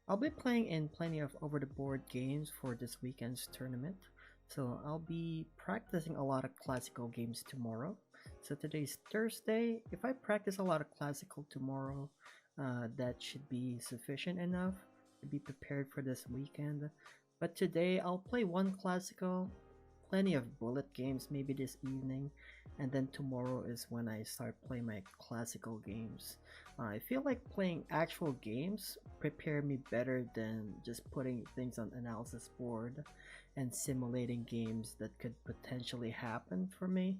I'll be playing in plenty of over-the-board games for this weekend's tournament. So I'll be practicing a lot of classical games tomorrow. So today's Thursday. If I practice a lot of classical tomorrow, that should be sufficient enough to be prepared for this weekend. But today I'll play one classical, plenty of bullet games maybe this evening, and then tomorrow is when I start playing my classical games. I feel like playing actual games prepare me better than just putting things on analysis board and simulating games that could potentially happen for me.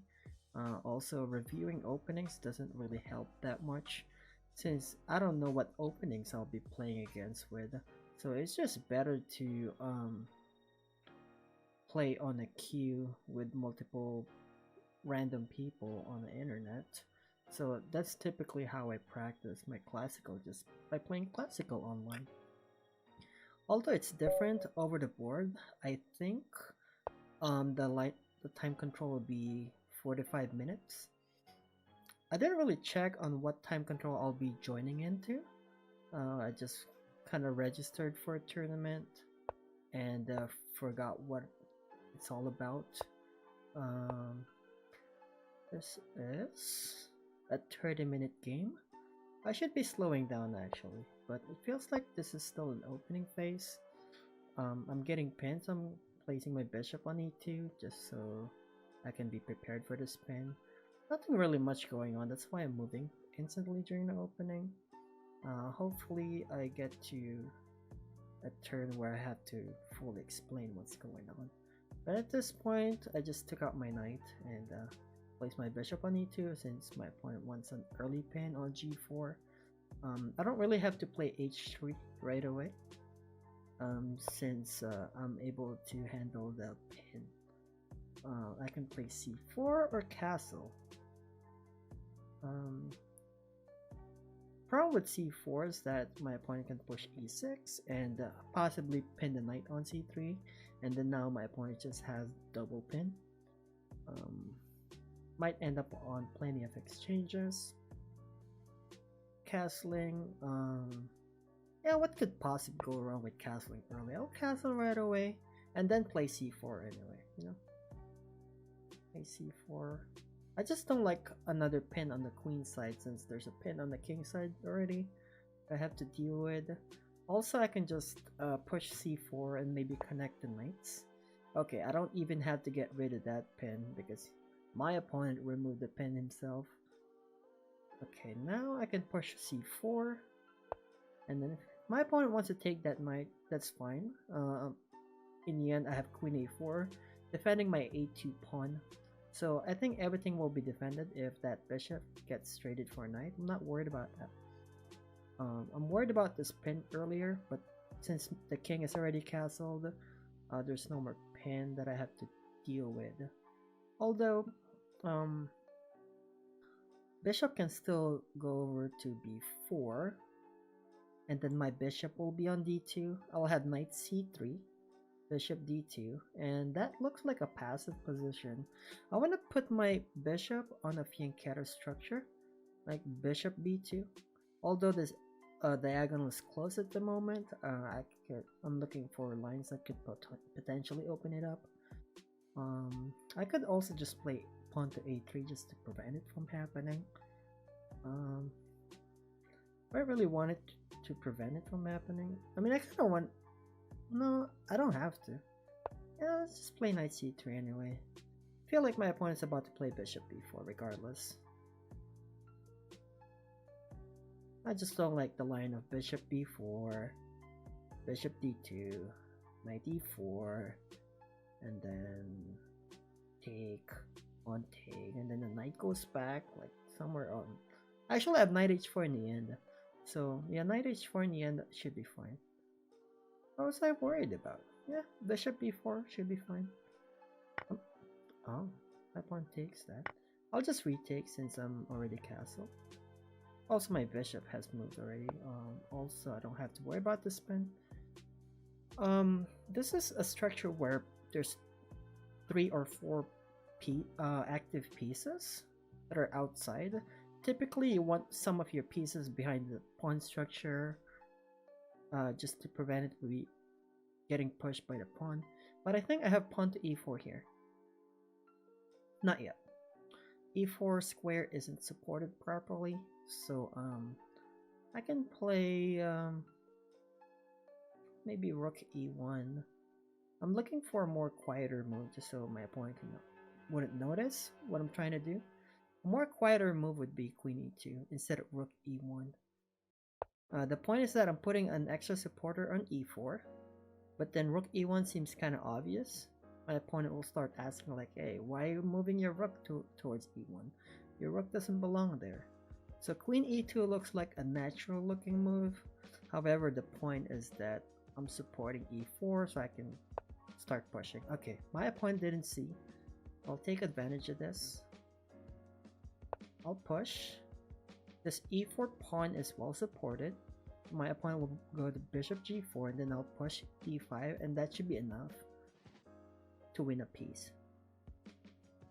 Also, reviewing openings doesn't really help that much since I don't know what openings I'll be playing against with. So it's just better to play on a queue with multiple random people on the internet. So that's typically how I practice my classical, just by playing classical online. Although it's different over the board, I think the time control will be 45 minutes. I didn't really check on what time control I'll be joining into. I just kind of registered for a tournament and forgot what it's all about. Um, this is a 30-minute game. I should be slowing down actually, but it feels like this is still an opening phase. I'm getting pins. I'm placing my bishop on e2 just so I can be prepared for the spin. Nothing really much going on, that's why I'm moving instantly during the opening. Hopefully I get to a turn where I have to fully explain what's going on. But at this point, I just took out my knight and placed my bishop on e2 since my opponent wants an early pin on g4. I don't really have to play h3 right away since I'm able to handle the pin. I can play c4 or castle. Problem with c4 is that my opponent can push e6 and possibly pin the knight on c3, and then now my opponent just has double pin. Might end up on plenty of exchanges. Castling, yeah, what could possibly go wrong with castling early? I'll castle right away and then play c4 anyway, you know? Play c4. I just don't like another pin on the queen side since there's a pin on the king side already I have to deal with. Also, I can just push c4 and maybe connect the knights. Okay, I don't even have to get rid of that pin because my opponent removed the pin himself. Okay, now I can push c4, and then if my opponent wants to take that knight, that's fine. In the end, I have queen a4, defending my a2 pawn. So I think everything will be defended if that bishop gets traded for a knight. I'm not worried about that. I'm worried about this pin earlier, but since the king is already castled, there's no more pin that I have to deal with. Although, bishop can still go over to b4, and then my bishop will be on d2. I'll have knight c3. Bishop d2, and that looks like a passive position. I want to put my bishop on a fianchetto structure, like bishop b2. Although this diagonal is closed at the moment, I'm looking for lines that could potentially open it up. I could also just play pawn to a3 just to prevent it from happening. I really wanted to prevent it from happening. I mean, I kind of want. No, I don't have to. Yeah, let's just play knight c3 anyway. I feel like my opponent's about to play bishop b4 regardless. I just don't like the line of bishop b4, bishop d2, knight e4, and then take, on take, and then the knight goes back like somewhere on. Actually, I have knight h4 in the end. So yeah, knight h4 in the end should be fine. What was I worried about? Yeah, bishop b4 should be fine. Oh, my pawn takes that. I'll just retake since I'm already castled. Also, my bishop has moved already. Also, I don't have to worry about the spin. This is a structure where there's 3 or 4 active pieces that are outside. Typically, you want some of your pieces behind the pawn structure. just to prevent it from getting pushed by the pawn. But I think I have pawn to e4 here. Not yet. e4 square isn't supported properly, so I can play maybe rook e1. I'm looking for a more quieter move just so my opponent wouldn't notice what I'm trying to do. A more quieter move would be queen e2 instead of rook e1. The point is that I'm putting an extra supporter on e4, but then rook e1 seems kind of obvious. My opponent will start asking like, hey, why are you moving your rook towards e1? Your rook doesn't belong there. So queen e2 looks like a natural looking move. However, the point is that I'm supporting e4 so I can start pushing. Okay, my opponent didn't see. I'll take advantage of this. I'll push. This e4 pawn is well supported. My opponent will go to bishop g4 and then I'll push e5 and that should be enough to win a piece.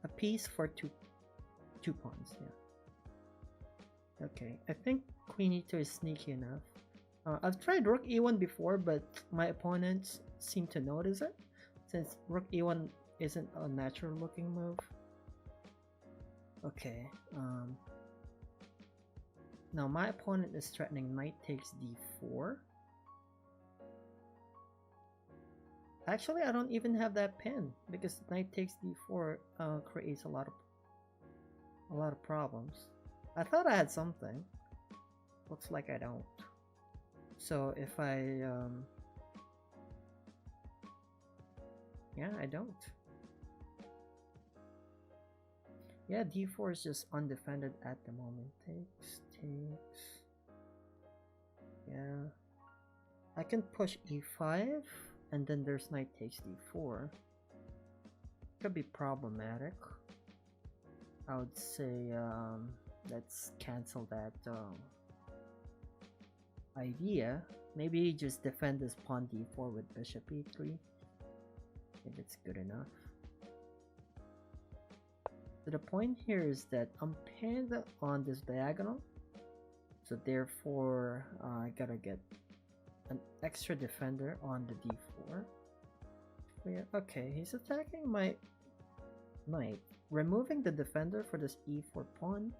A piece for two pawns, yeah. Okay, I think queen e2 is sneaky enough. I've tried rook e1 before, but my opponents seem to notice it, since rook e1 isn't a natural looking move. Okay, now my opponent is threatening knight takes d4. Actually, I don't even have that pin because knight takes d4 creates a lot of problems. I thought I had something. Looks like I don't. So if I yeah, I don't. Yeah, d4 is just undefended at the moment. Takes. Yeah. I can push e5 and then there's knight takes d4. Could be problematic. I would say let's cancel that idea. Maybe just defend this pawn d4 with bishop e3 if it's good enough. So the point here is that I'm pinned on this diagonal, so therefore I gotta get an extra defender on the d4. Yeah, okay, he's attacking my knight, removing the defender for this e4 pawn.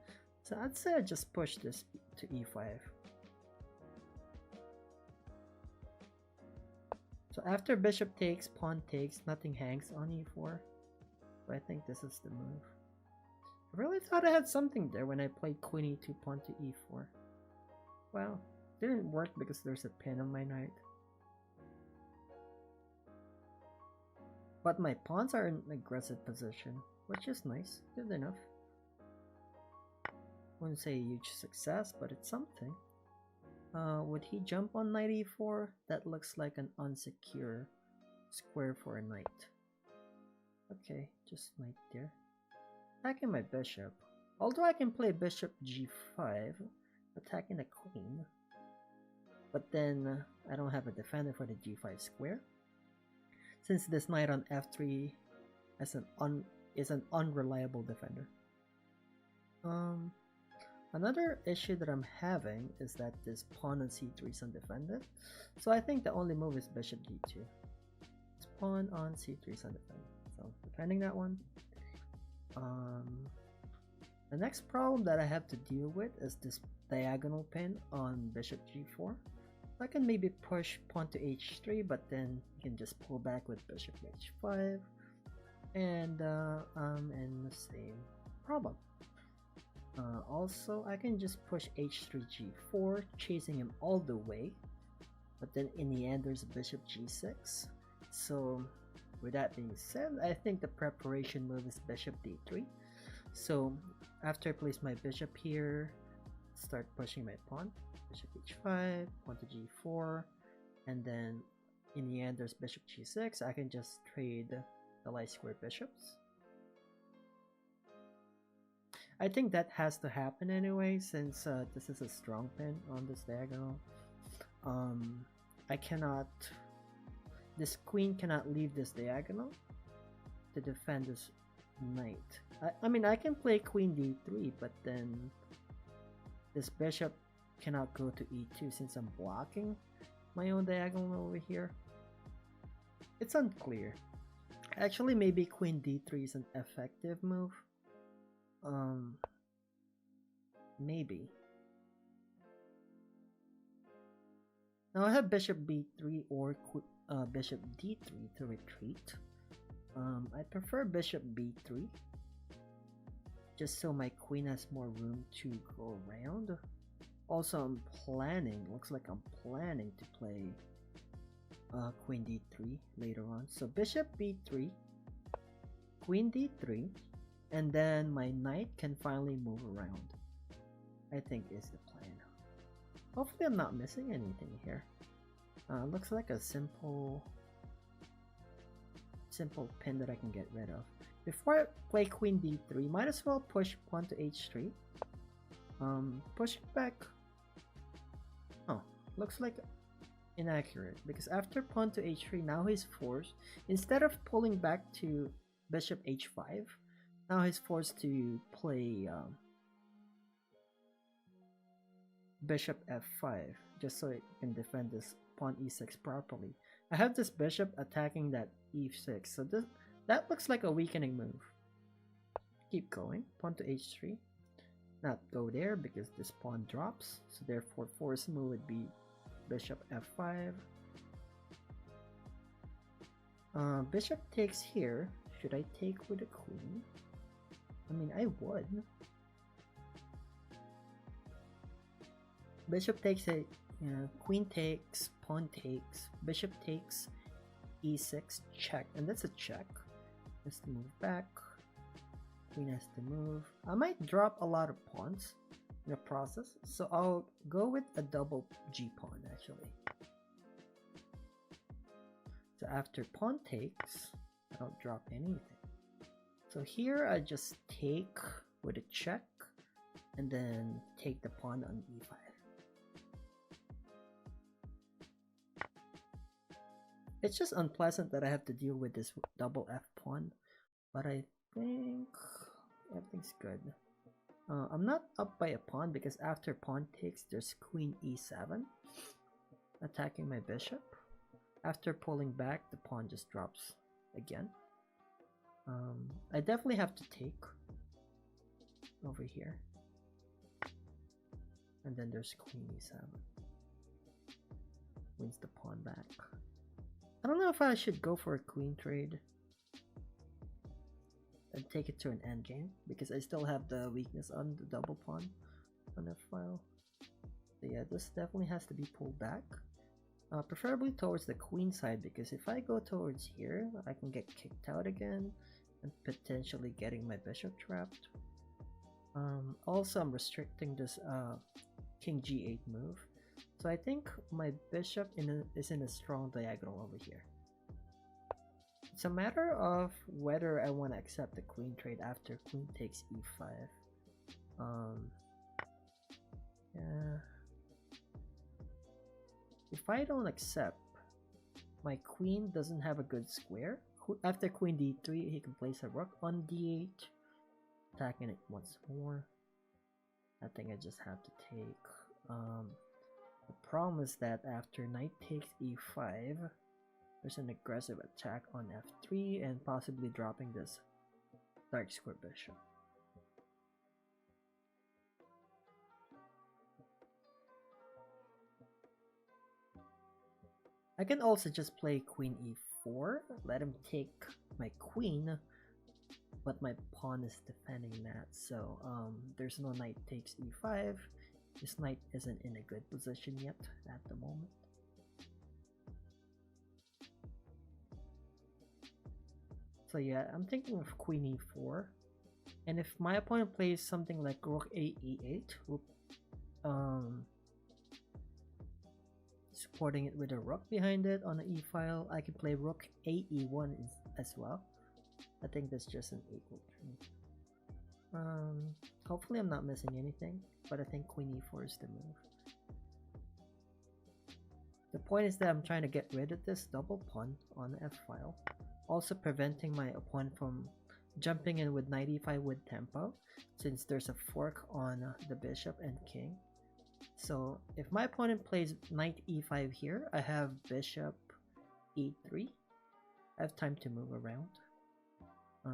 So I'd say I just push this to e5. So after bishop takes, pawn takes, nothing hangs on e4. So I think this is the move. I really thought I had something there when I played queen e2 pawn to e4. Well, didn't work because there's a pin on my knight. But my pawns are in an aggressive position, which is nice, good enough. Wouldn't say a huge success, but it's something. Would he jump on knight e4? That looks like an unsecure square for a knight. Okay, just knight there. Attacking my bishop. Although I can play bishop g5, attacking the queen. But then I don't have a defender for the g5 square. Since this knight on f3 is an unreliable defender. Another issue that I'm having is that this pawn on c3 is undefended. So I think the only move is bishop d2. It's pawn on c3 is undefended. So defending that one. The next problem that I have to deal with is this diagonal pin on bishop g4. I can maybe push pawn to h3, but then you can just pull back with bishop h5, and I'm in the same problem. Also, I can just push h3 g4, chasing him all the way, but then in the end there's a bishop g6. So with that being said, I think the preparation move is bishop d3. So after I place my bishop here, start pushing my pawn, bishop h5, pawn to g4, and then in the end there's bishop g6. I can just trade the light square bishops. I think that has to happen anyway, since this is a strong pin on this diagonal. This queen cannot leave this diagonal to defend this knight. I mean, I can play queen d3, but then this bishop cannot go to e2 since I'm blocking. my own diagonal over here? It's unclear. Actually, maybe queen d3 is an effective move. Maybe. Now I have bishop b3 or bishop d3 to retreat. I prefer bishop b3, just so my queen has more room to go around. Also, looks like I'm planning to play queen d3 later on. So bishop b3, queen d3, and then my knight can finally move around, I think is the plan. Hopefully I'm not missing anything here. Looks like a simple pin that I can get rid of. Before I play queen d3, might as well push pawn to h3. Push back. Oh, looks like inaccurate, because after pawn to h3, now he's forced, instead of pulling back to bishop h5, now he's forced to play bishop f5, just so it can defend this pawn e6 properly. I have this bishop attacking that e6, so that looks like a weakening move. Keep going, pawn to h3. Not go there because this pawn drops, so therefore forced move would be bishop f5. Bishop takes here. Should I take with the queen? I mean, I would. Bishop takes a queen takes, pawn takes, bishop takes, e6, check, and that's a check. Has to move back. Queen has to move. I might drop a lot of pawns in the process, so I'll go with a double g pawn actually. So after pawn takes, I don't drop anything. So here I just take with a check and then take the pawn on e5. It's just unpleasant that I have to deal with this double f pawn, but I think everything's good. I'm not up by a pawn because after pawn takes, there's queen e7 attacking my bishop. After pulling back, the pawn just drops again. I definitely have to take over here. And then there's queen e7. Wins the pawn back. I don't know if I should go for a queen trade and take it to an endgame, because I still have the weakness on the double pawn on that file. So yeah, this definitely has to be pulled back. Preferably towards the queen side, because if I go towards here, I can get kicked out again and potentially getting my bishop trapped. Also, I'm restricting this king g8 move. So I think my bishop is in a strong diagonal over here. It's a matter of whether I want to accept the queen trade after queen takes e5. Yeah. If I don't accept, my queen doesn't have a good square. After queen d3, he can place a rook on d8, attacking it once more. I think I just have to take. The problem is that after knight takes e5, there's an aggressive attack on f3 and possibly dropping this dark square bishop. I can also just play queen e4, let him take my queen, but my pawn is defending that, so there's no knight takes e5. This knight isn't in a good position yet at the moment. So yeah, I'm thinking of queen e4, and if my opponent plays something like rook a e8, supporting it with a rook behind it on the e file, I can play rook a e1 as well. I think that's just an equal trade. Hopefully I'm not missing anything, but I think queen e4 is the move. The point is that I'm trying to get rid of this double pawn on the f-file, also preventing my opponent from jumping in with knight e5 with tempo, since there's a fork on the bishop and king. So if my opponent plays knight e5 here, I have bishop e3. I have time to move around.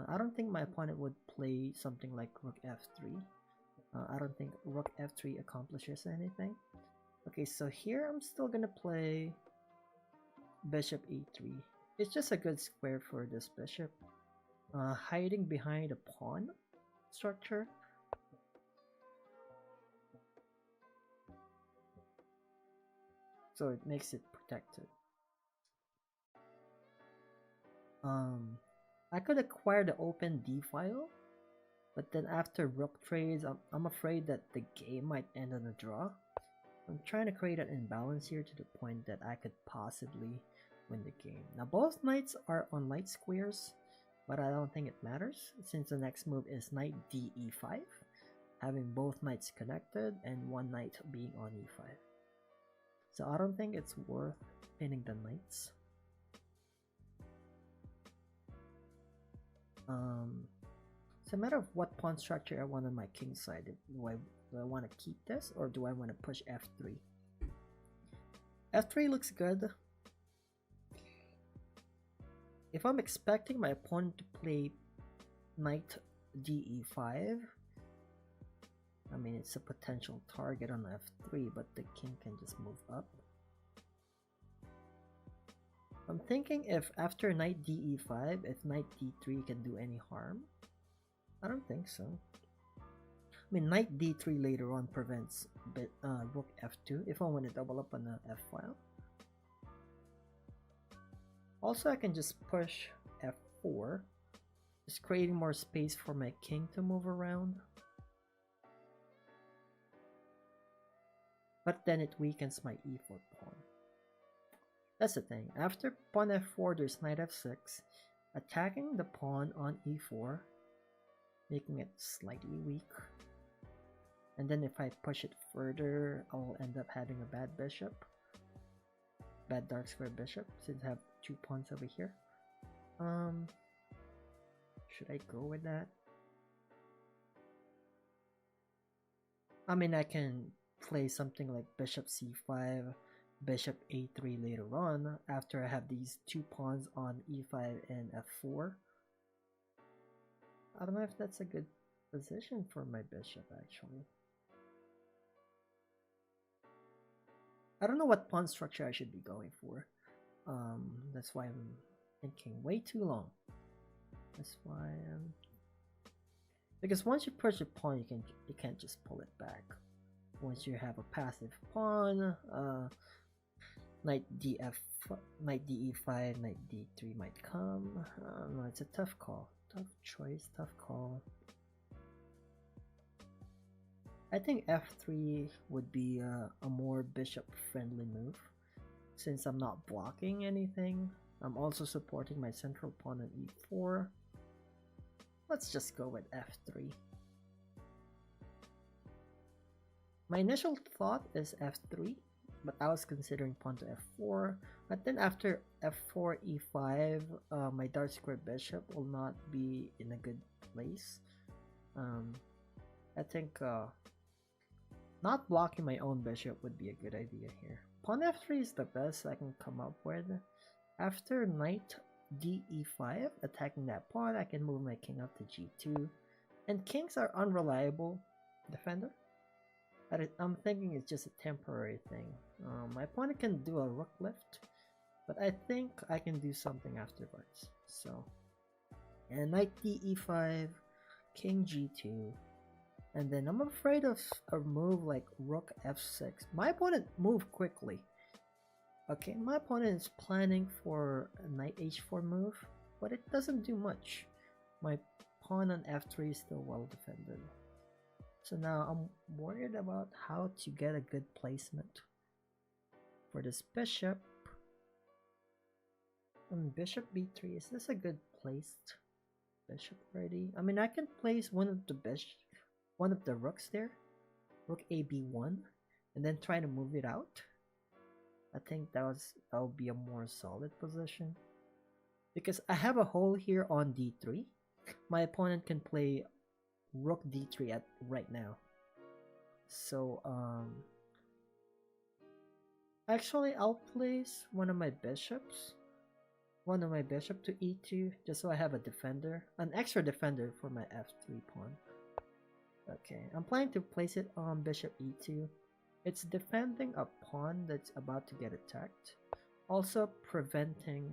I don't think my opponent would play something like rook f3. I don't think rook f3 accomplishes anything. Okay, so here I'm still gonna play bishop e3. It's just a good square for this bishop. Hiding behind a pawn structure. So it makes it protected. I could acquire the open d file, but then after rook trades, I'm afraid that the game might end on a draw. I'm trying to create an imbalance here to the point that I could possibly win the game. Now both knights are on light squares, but I don't think it matters since the next move is knight d e5, having both knights connected and one knight being on e5. So I don't think it's worth pinning the knights. It's a matter of what pawn structure I want on my king side. Do I want to keep this or do I want to push f3? f3 looks good. If I'm expecting my opponent to play knight de5, I mean it's a potential target on f3, but the king can just move up. I'm thinking if after knight de5, if knight d3 can do any harm. I don't think so. I mean, knight d3 later on prevents rook f2 if I want to double up on the f file. Also, I can just push f4, just creating more space for my king to move around. But then it weakens my e4 pawn. That's the thing. After pawn f4, there's knight f6, attacking the pawn on e4, making it slightly weak. And then if I push it further, I'll end up having a bad bishop. Bad dark square bishop, since I have two pawns over here. Should I go with that? I mean, I can play something like bishop c5, bishop a3 later on, after I have these two pawns on e5 and f4. I don't know if that's a good position for my bishop, actually. I don't know what pawn structure I should be going for. That's why I'm thinking way too long. That's why because once you push a pawn, you can't just pull it back. Once you have a passive pawn, knight df, knight de5, knight d3 might come. No, it's a tough call, tough choice, tough call. I think f3 would be a more bishop-friendly move, since I'm not blocking anything. I'm also supporting my central pawn on e4. Let's just go with f3. My initial thought is f3, but I was considering pawn to f4. But then after f4, e5, my dark square bishop will not be in a good place. I think not blocking my own bishop would be a good idea here. Pawn f3 is the best I can come up with. After knight de5, attacking that pawn, I can move my king up to g2. And kings are unreliable defender. I'm thinking it's just a temporary thing. My opponent can do a rook lift, but I think I can do something afterwards. So, and knight de5, king g2. And then I'm afraid of a move like rook f6. My opponent moved quickly. Okay, my opponent is planning for a knight h4 move, but it doesn't do much. My pawn on f3 is still well defended. So now I'm worried about how to get a good placement for this bishop. Bishop b3, is this a good placed bishop already? I mean, I can place one of the rooks there, rook a b1, and then try to move it out. I think that would be a more solid position, because I have a hole here on d3. My opponent can play rook d3 right now. So Actually, I'll place one of my bishop to e2, just so I have a defender, an extra defender for my f3 pawn. Okay, I'm planning to place it on bishop e2. It's defending a pawn that's about to get attacked, also preventing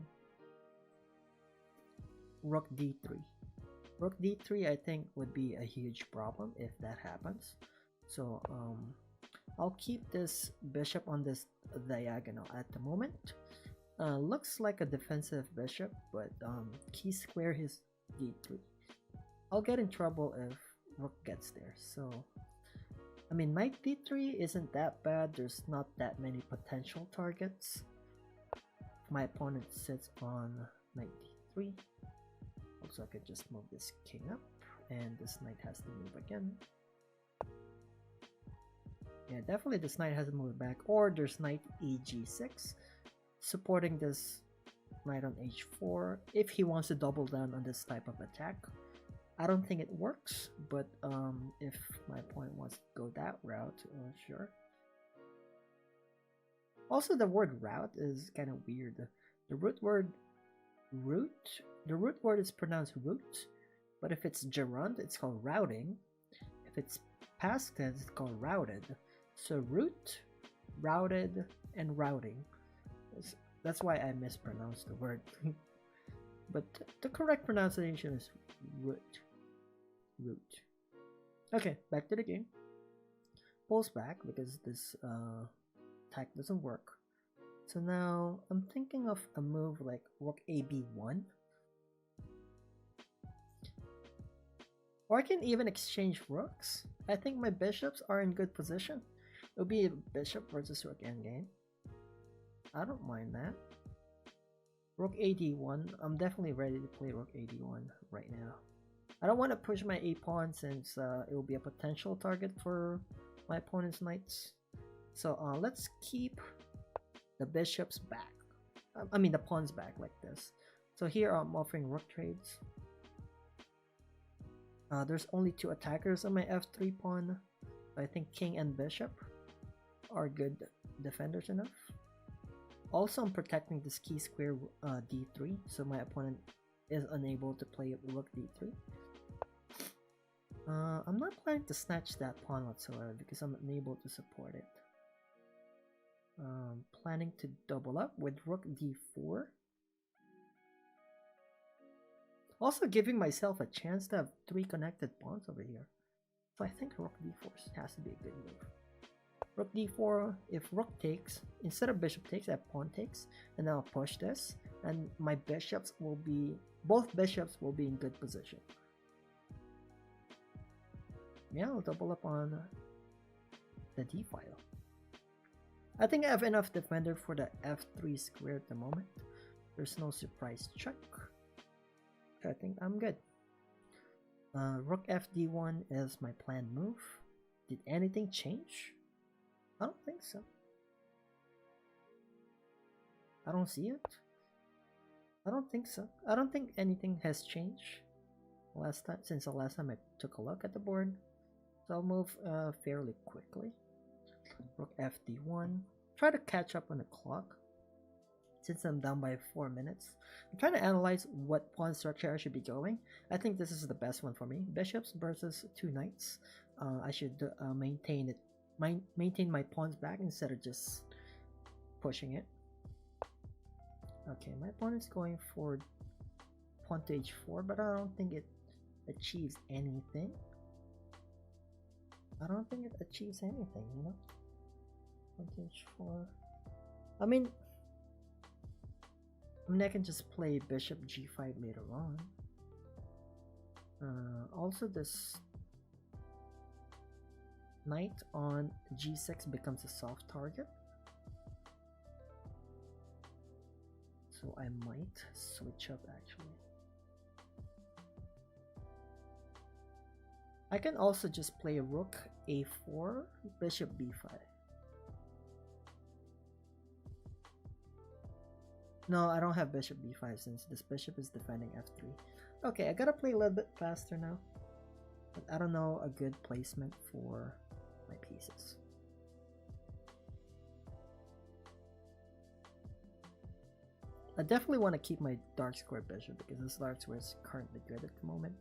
rook d3. Rook d3 I think would be a huge problem if that happens. So I'll keep this bishop on this diagonal at the moment. Looks like a defensive bishop, but key square his d3. I'll get in trouble if rook gets there. So I mean, knight d3 isn't that bad. There's not that many potential targets. My opponent sits on knight d3. Also, I could just move this king up, and this knight has to move again. Yeah, definitely this knight has to move back, or there's knight eg6, supporting this knight on h4 if he wants to double down on this type of attack. I don't think it works, but if my opponent wants to go that route, sure. Also, the word route is kind of weird. The root word is pronounced root, but if it's gerund, it's called routing. If it's past tense, it's called routed. So root, routed, and routing. That's why I mispronounced the word. But the correct pronunciation is root. Okay, back to the game. Pulls back because this attack doesn't work. So now I'm thinking of a move like rook ab1. Or I can even exchange rooks. I think my bishops are in good position. It'll be a bishop versus rook endgame. I don't mind that. Rook ad1. I'm definitely ready to play rook ad1 right now. I don't want to push my a pawn since it will be a potential target for my opponent's knights. So let's keep the bishops back. I mean the pawns back like this. So here I'm offering rook trades. There's only two attackers on my f3 pawn. I think king and bishop are good defenders enough. Also, I'm protecting this key square d3, so my opponent is unable to play rook d3. I'm not planning to snatch that pawn whatsoever because I'm unable to support it. Planning to double up with rook d4. Also giving myself a chance to have 3 connected pawns over here. So I think rook d4 has to be a good move. Rook d4, if rook takes, instead of bishop takes, I have pawn takes, and then I'll push this, and my bishops will be, both bishops will be in good position. Yeah, I'll double up on the d file. I think I have enough defender for the f3 square at the moment. There's no surprise check. I think I'm good. Rook fd1 is my planned move. Did anything change? I don't think so. I don't see it. I don't think so. I don't think anything has changed since the last time I took a look at the board. So I'll move fairly quickly. Rook fd1. Try to catch up on the clock since I'm down by 4 minutes. I'm trying to analyze what pawn structure I should be going. I think this is the best one for me. Bishops versus 2 knights. I should maintain my pawns back instead of just pushing it. Okay, my opponent's going for pawn to h4, but I don't think it achieves anything. I don't think it achieves anything, you know? Pawn to h4. I mean, I can just play bishop g5 later on. Also, this knight on g6 becomes a soft target. So I might switch up actually. I can also just play rook a4, bishop b5. No, I don't have bishop b5 since this bishop is defending f3. Okay, I gotta play a little bit faster now. But I don't know a good placement for my pieces. I definitely want to keep my dark square bishop because this dark square is currently good at the moment.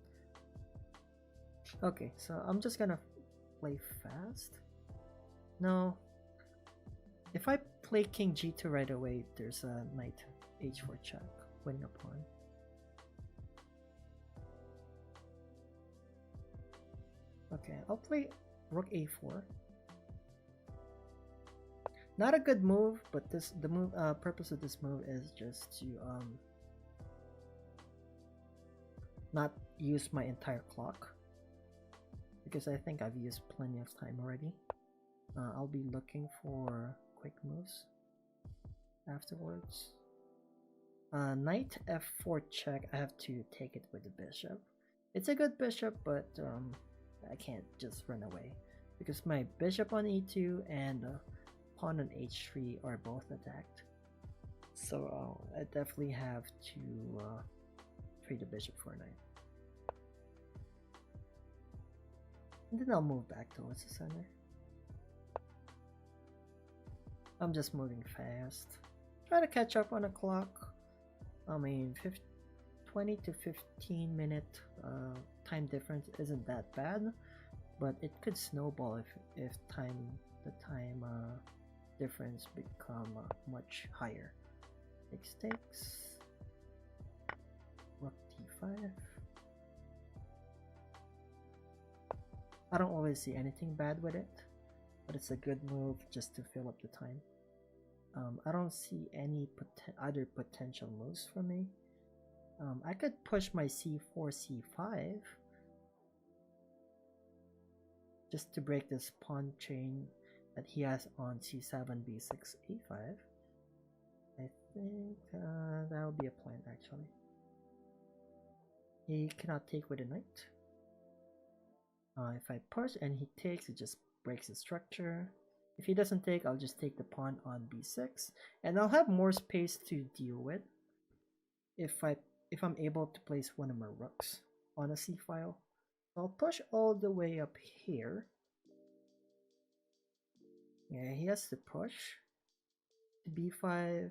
Okay, so I'm just gonna play fast. No. If I play king g2 right away, there's a knight h4 check, winning a pawn. Okay, I'll play rook a4. Not a good move, but the purpose of this move is just to not use my entire clock, because I think I've used plenty of time already. I'll be looking for quick moves afterwards. Knight f4 check. I have to take it with the bishop. It's a good bishop, but I can't just run away because my bishop on e2 and pawn on h3 are both attacked. So I definitely have to trade the bishop for a knight. And then I'll move back towards the center. I'm just moving fast. Try to catch up on the clock. I mean, 20 to 15 minute time difference isn't that bad, but it could snowball if the time difference become much higher. Takes rook d5. I don't always see anything bad with it, but it's a good move just to fill up the time. I don't see any other potential moves for me. I could push my c4, c5 just to break this pawn chain that he has on c7, b6, a5. I think that would be a plan actually. He cannot take with a knight. If I push and he takes, it just breaks the structure. If he doesn't take, I'll just take the pawn on b6, and I'll have more space to deal with if I'm able to place one of my rooks on a c file. So I'll push all the way up here. Yeah, he has to push to b5.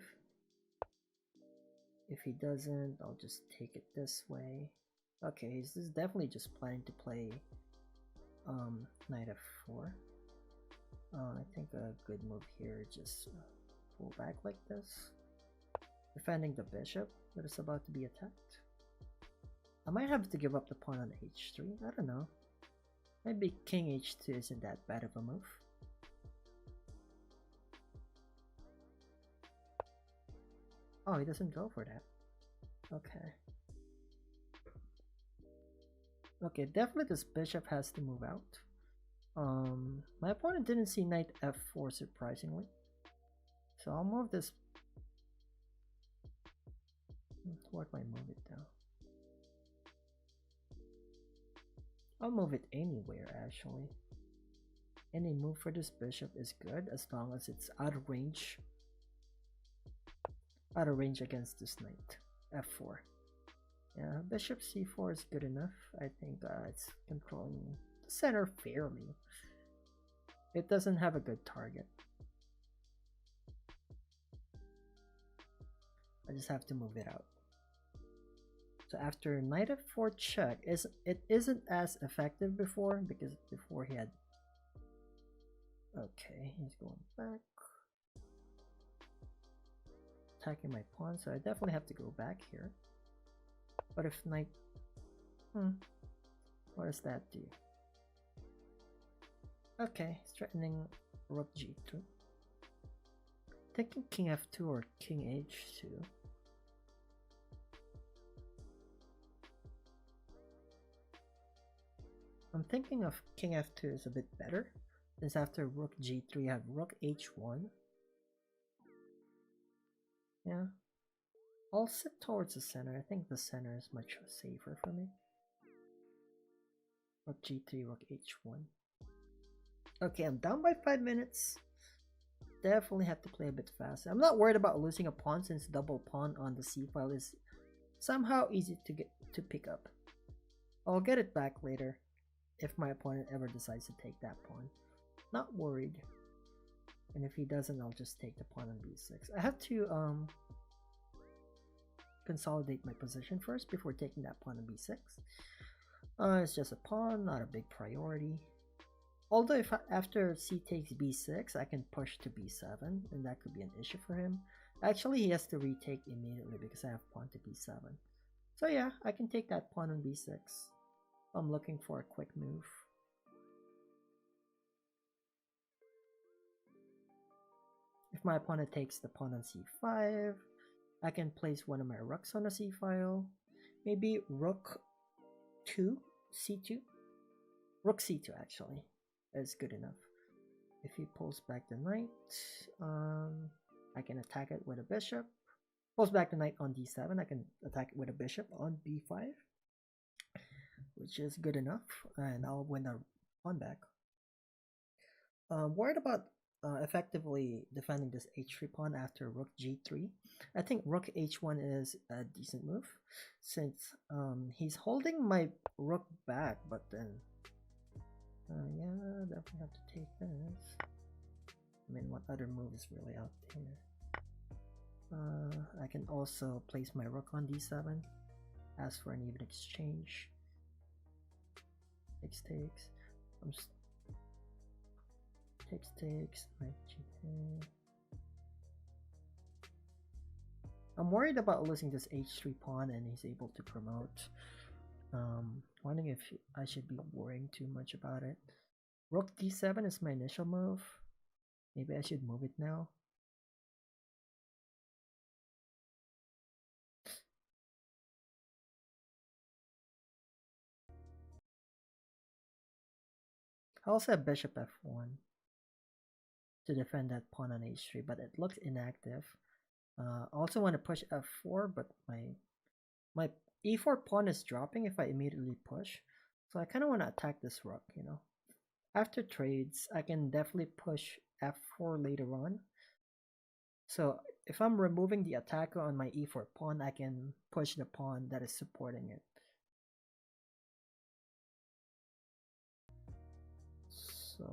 If he doesn't, I'll just take it this way. Okay, he's definitely just planning to play knight f4. I think a good move here is just pull back like this, defending the bishop that is about to be attacked. I might have to give up the pawn on h3. I don't know. Maybe king h2 isn't that bad of a move. Oh, he doesn't go for that. Okay. Okay, definitely this bishop has to move out. My opponent didn't see knight f4 surprisingly, so I'll move this. Where do I move it down? I'll move it anywhere actually. Any move for this bishop is good as long as it's out of range. Out of range against this knight f4. Yeah, bishop c4 is good enough. I think it's controlling the center fairly. It doesn't have a good target. I just have to move it out. So after knight f4 check, it isn't as effective before, because before he had... Okay, he's going back. Attacking my pawn, so I definitely have to go back here. But if knight... what does that do? Okay, it's threatening rook g2. Thinking king f2 or king h2. I'm thinking of king f2 is a bit better, since after rook g3 you have rook h1. Yeah. I'll sit towards the center. I think the center is much safer for me. Rook g3, rook h1. Okay, I'm down by 5 minutes. Definitely have to play a bit faster. I'm not worried about losing a pawn, since double pawn on the c file is somehow easy to pick up. I'll get it back later if my opponent ever decides to take that pawn. Not worried. And if he doesn't, I'll just take the pawn on b6. I have to consolidate my position first before taking that pawn on b6. It's just a pawn, not a big priority. Although if after c takes b6, I can push to b7, and that could be an issue for him. Actually, he has to retake immediately because I have pawn to b7. So yeah, I can take that pawn on b6. I'm looking for a quick move. If my opponent takes the pawn on c5, I can place one of my rooks on a c file. Maybe rook 2, c2. Rook c2 actually is good enough. If he pulls back the knight, I can attack it with a bishop. Pulls back the knight on d7, I can attack it with a bishop on b5, which is good enough, and I'll win the pawn back. Worried about effectively defending this h3 pawn after rook g3. I think rook h1 is a decent move, since he's holding my rook back, but then yeah, definitely have to take this. I mean, what other move is really out there? I can also place my rook on d7, ask for an even exchange. Takes. Takes. I'm worried about losing this h3 pawn, and he's able to promote. Wondering if I should be worrying too much about it. Rook d7 is my initial move. Maybe I should move it now. I also have bishop f1 to defend that pawn on h3, but it looks inactive. I also want to push f4, but my e4 pawn is dropping if I immediately push. So I kind of want to attack this rook, you know. After trades, I can definitely push f4 later on. So if I'm removing the attacker on my e4 pawn, I can push the pawn that is supporting it. So,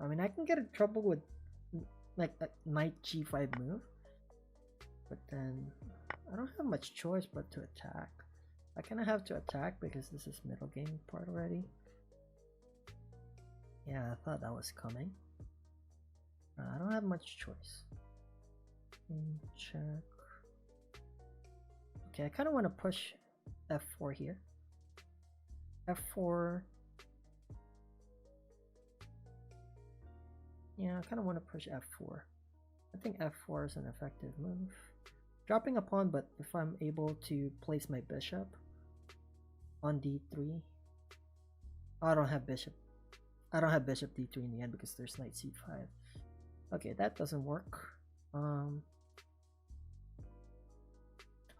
I mean, I can get in trouble with like a knight g5 move, but then I don't have much choice but to attack. I kind of have to attack because this is middle game part already. Yeah, I thought that was coming. I don't have much choice. Check. Okay, I kind of want to push f4 here. f4. Yeah, I kind of want to push f4. I think f4 is an effective move. Dropping a pawn, but if I'm able to place my bishop on d3. Oh, I don't have bishop d3 in the end because there's knight c5. Okay, that doesn't work.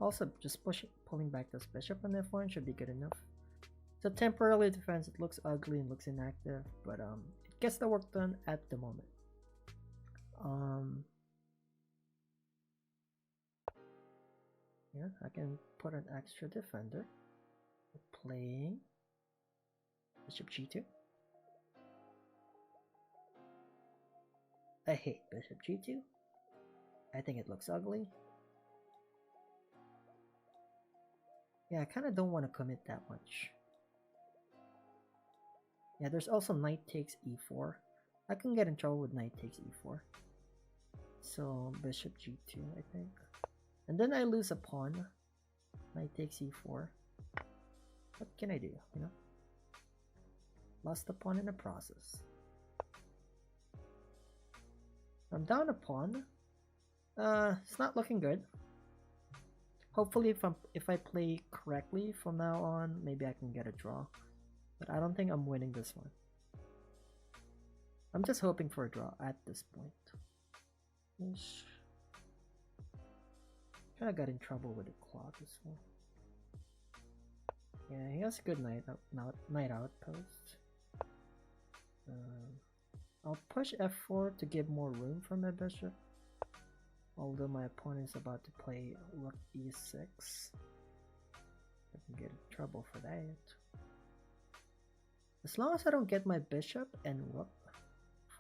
Also, just pulling back this bishop on f1 should be good enough. So temporarily defense, it looks ugly and looks inactive, but it gets the work done at the moment. Yeah, I can put an extra defender. Playing bishop g2. I hate bishop g2. I think it looks ugly. Yeah, I kind of don't want to commit that much. Yeah, there's also knight takes e4. I can get in trouble with knight takes e4. So bishop g2, I think. And then I lose a pawn. Knight takes e4. What can I do, you know? Lost a pawn in the process. I'm down a pawn. It's not looking good. Hopefully if I play correctly from now on, maybe I can get a draw. But I don't think I'm winning this one. I'm just hoping for a draw at this point. Kinda got in trouble with the clock as well. Yeah, he has a good knight outpost. I'll push f4 to give more room for my bishop. Although my opponent is about to play rook e6. I can get in trouble for that. As long as I don't get my bishop and rook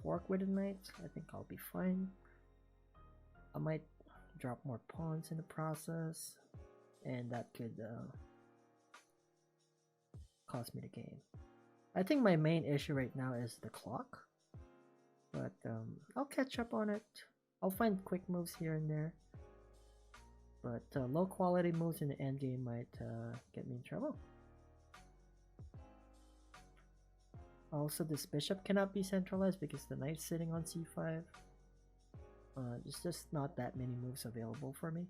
fork with a knight, I think I'll be fine. I might drop more pawns in the process. and that could cost me the game. I think my main issue right now is the clock, but I'll catch up on it. I'll find quick moves here and there, but low quality moves in the end game might get me in trouble. Also, this bishop cannot be centralized because the knight's sitting on c5. There's just not that many moves available for me.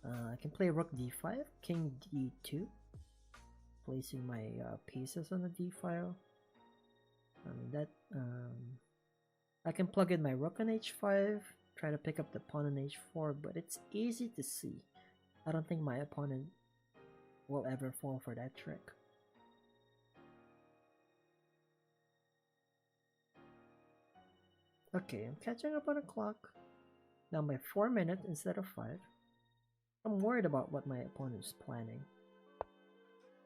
I can play rook d5, king d2, placing my pieces on the d file. I can plug in my rook on h5, try to pick up the pawn on h4, but it's easy to see. I don't think my opponent will ever fall for that trick. Okay, I'm catching up on the clock. Now by 4 minutes instead of 5. I'm worried about what my opponent is planning.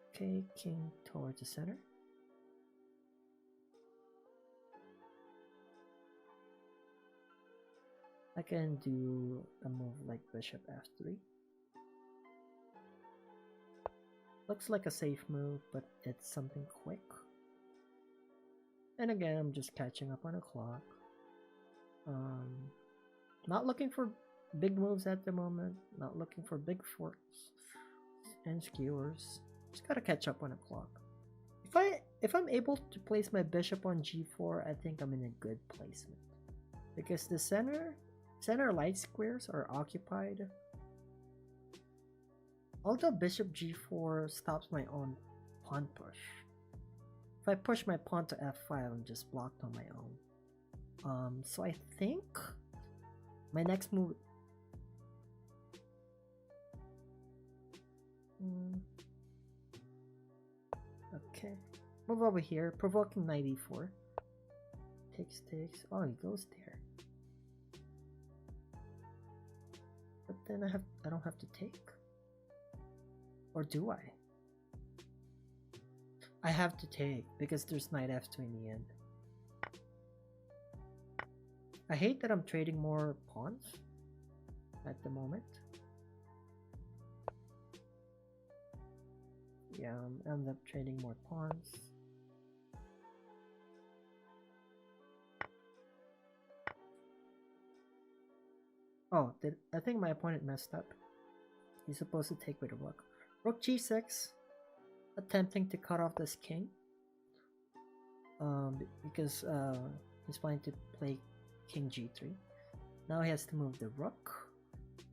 Okay, king towards the center. I can do a move like bishop f3. Looks like a safe move, but it's something quick. And again, I'm just catching up on the clock. Not looking for big moves at the moment. Not looking for big forks and skewers. Just gotta catch up on the clock. If I'm able to place my bishop on g4, I think I'm in a good placement, because the center light squares are occupied. Although bishop g4 stops my own pawn push. If I push my pawn to f5, I'm just blocked on my own. So I think my next move. Okay, move over here, provoking knight e4. Takes. Oh, he goes there. But then I don't have to take. Or do I? I have to take because there's knight f2 in the end. I hate that I'm trading more pawns at the moment. Yeah, I end up trading more pawns. Oh, I think my opponent messed up. He's supposed to take with a rook. Rook g6, attempting to cut off this king. Because he's planning to play king g3. Now he has to move the rook.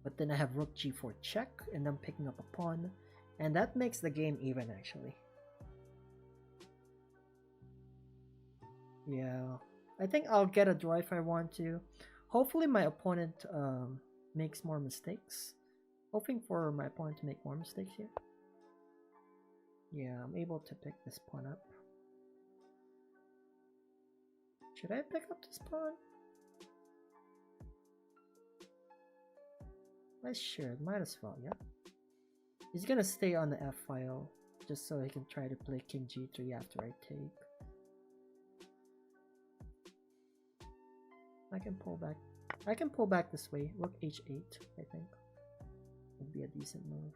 But then I have rook g4 check, and I'm picking up a pawn. And that makes the game even, actually. Yeah, I think I'll get a draw if I want to. Hopefully my opponent makes more mistakes. Hoping for my opponent to make more mistakes here. Yeah, I'm able to pick this pawn up. Should I pick up this pawn? I should, might as well, yeah. He's gonna stay on the f file just so he can try to play king g3 after I take. I can pull back this way. Rook h8, I think would be a decent move.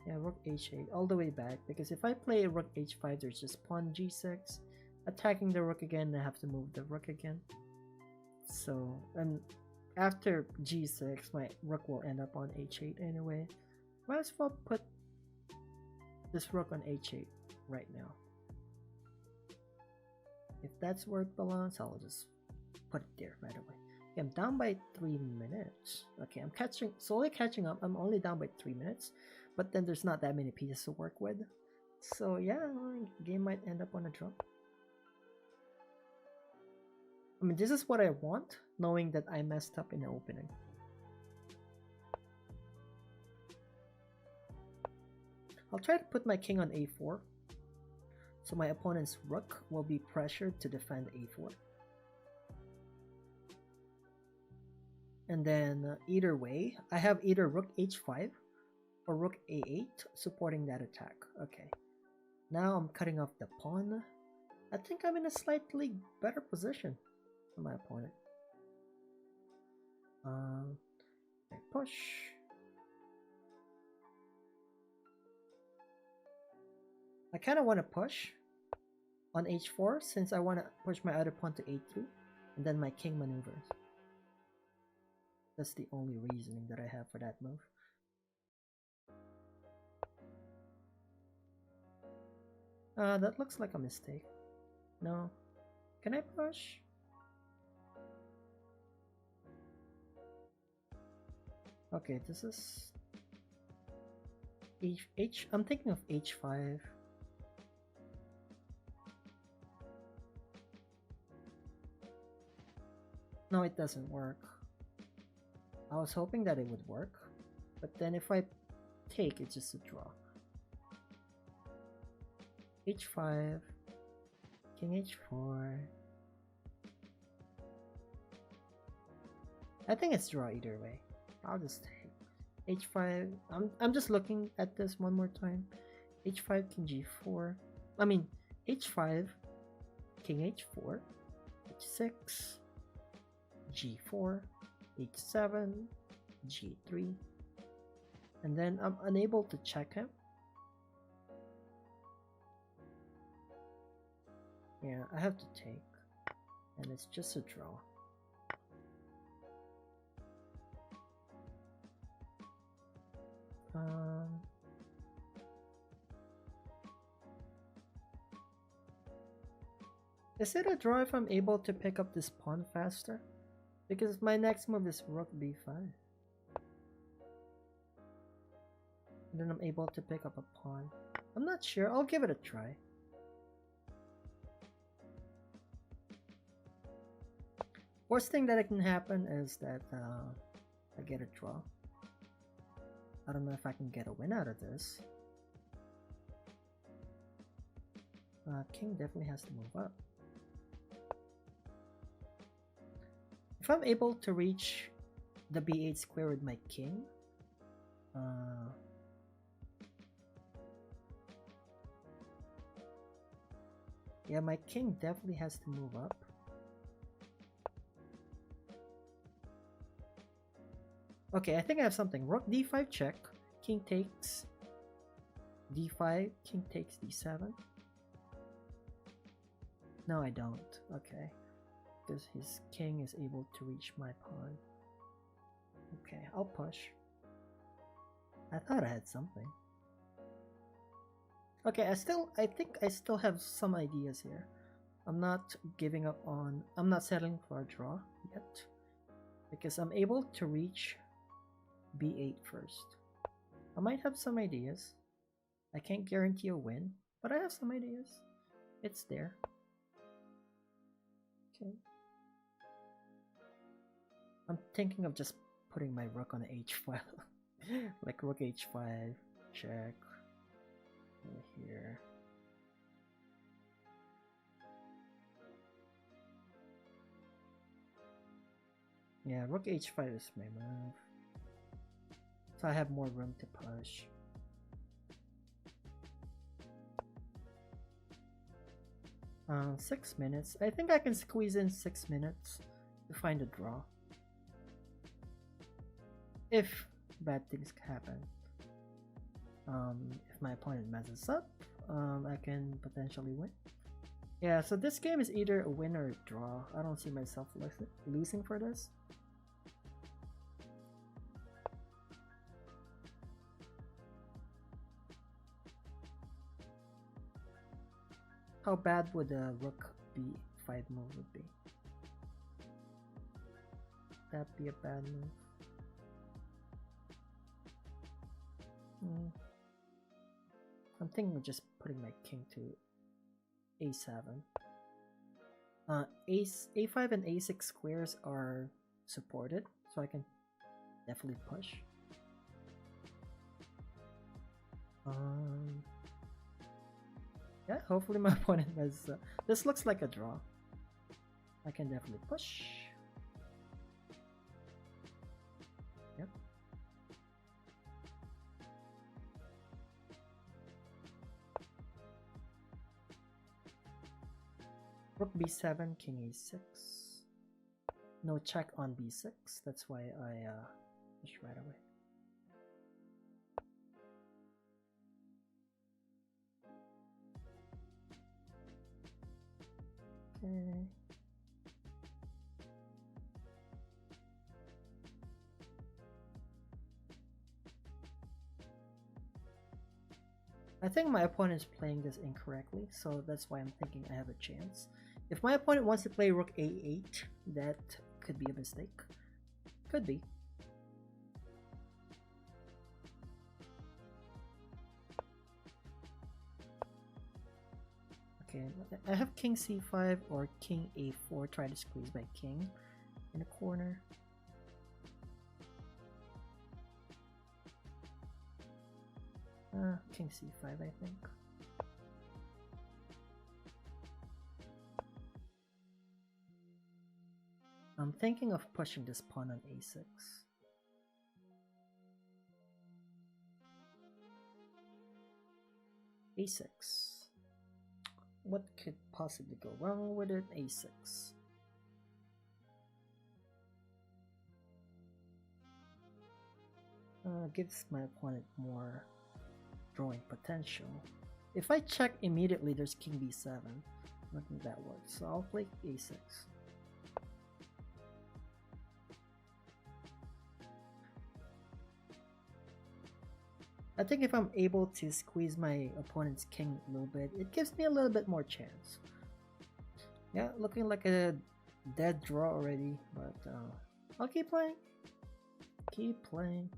Yeah, rook h8 all the way back, because if I play rook h5, there's just pawn g6 attacking the rook again. I have to move the rook again. So, and after g6, my rook will end up on h8 anyway. Might as well put this rook on h8 right now. If that's where it belongs, I'll just put it there right away. Okay, I'm down by 3 minutes. Okay, I'm slowly catching up. I'm only down by 3 minutes, but then there's not that many pieces to work with. So yeah, game might end up on a draw. I mean, this is what I want, knowing that I messed up in the opening. I'll try to put my king on a4, so my opponent's rook will be pressured to defend a4. And then either way, I have either rook h5 or rook a8 supporting that attack. Okay, now I'm cutting off the pawn. I think I'm in a slightly better position than my opponent. I push. I kind of want to push on h4 since I want to push my other pawn to a3 and then my king maneuvers. That's the only reasoning that I have for that move. That looks like a mistake. No. Can I push? Okay, this is H. I'm thinking of h5. No, it doesn't work. I was hoping that it would work, but then if I take, it's just a draw. h5, king h4. I think it's draw either way. I'll just take h5. I'm just looking at this one more time. h5, king g4. I mean h5, king h4, h6, g4, h7, g3, and then I'm unable to check him. Yeah, I have to take, and it's just a draw. Is it a draw if I'm able to pick up this pawn faster? Because my next move is rook b5. And then I'm able to pick up a pawn. I'm not sure. I'll give it a try. Worst thing that can happen is that I get a draw. I don't know if I can get a win out of this. King definitely has to move up. If I'm able to reach the b8 square with my king, yeah, my king definitely has to move up. Okay, I think I have something. Rook d5 check, king takes d5, king takes d7. No, I don't. Okay. Because his king is able to reach my pawn. Okay, I'll push. I thought I had something. Okay, I think I still have some ideas here. I'm not giving up on, I'm not settling for a draw yet. Because I'm able to reach b8 first. I might have some ideas. I can't guarantee a win, but I have some ideas. It's there. Okay. I'm thinking of just putting my rook on the h file. Like rook h5, check. Over here. Yeah, rook h5 is my move. So I have more room to push. Uh, 6 minutes. I think I can squeeze in 6 minutes to find a draw. If bad things happen. If my opponent messes up, I can potentially win. Yeah, so this game is either a win or a draw. I don't see myself losing for this. How bad would a rook b5 move would be? That'd be a bad move. I'm thinking of just putting my king to a7. A5 and a6 squares are supported, so I can definitely push. Yeah, hopefully my opponent has. This looks like a draw. I can definitely push. Yep. Rook b7, king a6. no check on b6. That's why I push right away. Okay. I think my opponent is playing this incorrectly, so that's why I'm thinking I have a chance. If my opponent wants to play rook a8, that could be a mistake. Could be. Okay, I have king c5 or king a4, try to squeeze my king in a corner. King c5, I think. I'm thinking of pushing this pawn on a6. a6. What could possibly go wrong with it? a6. Gives my opponent more drawing potential. If I check immediately, there's king b7. I don't think that works, so I'll play a6. I think if I'm able to squeeze my opponent's king a little bit, it gives me a little bit more chance. Yeah, looking like a dead draw already, but I'll keep playing. Keep playing.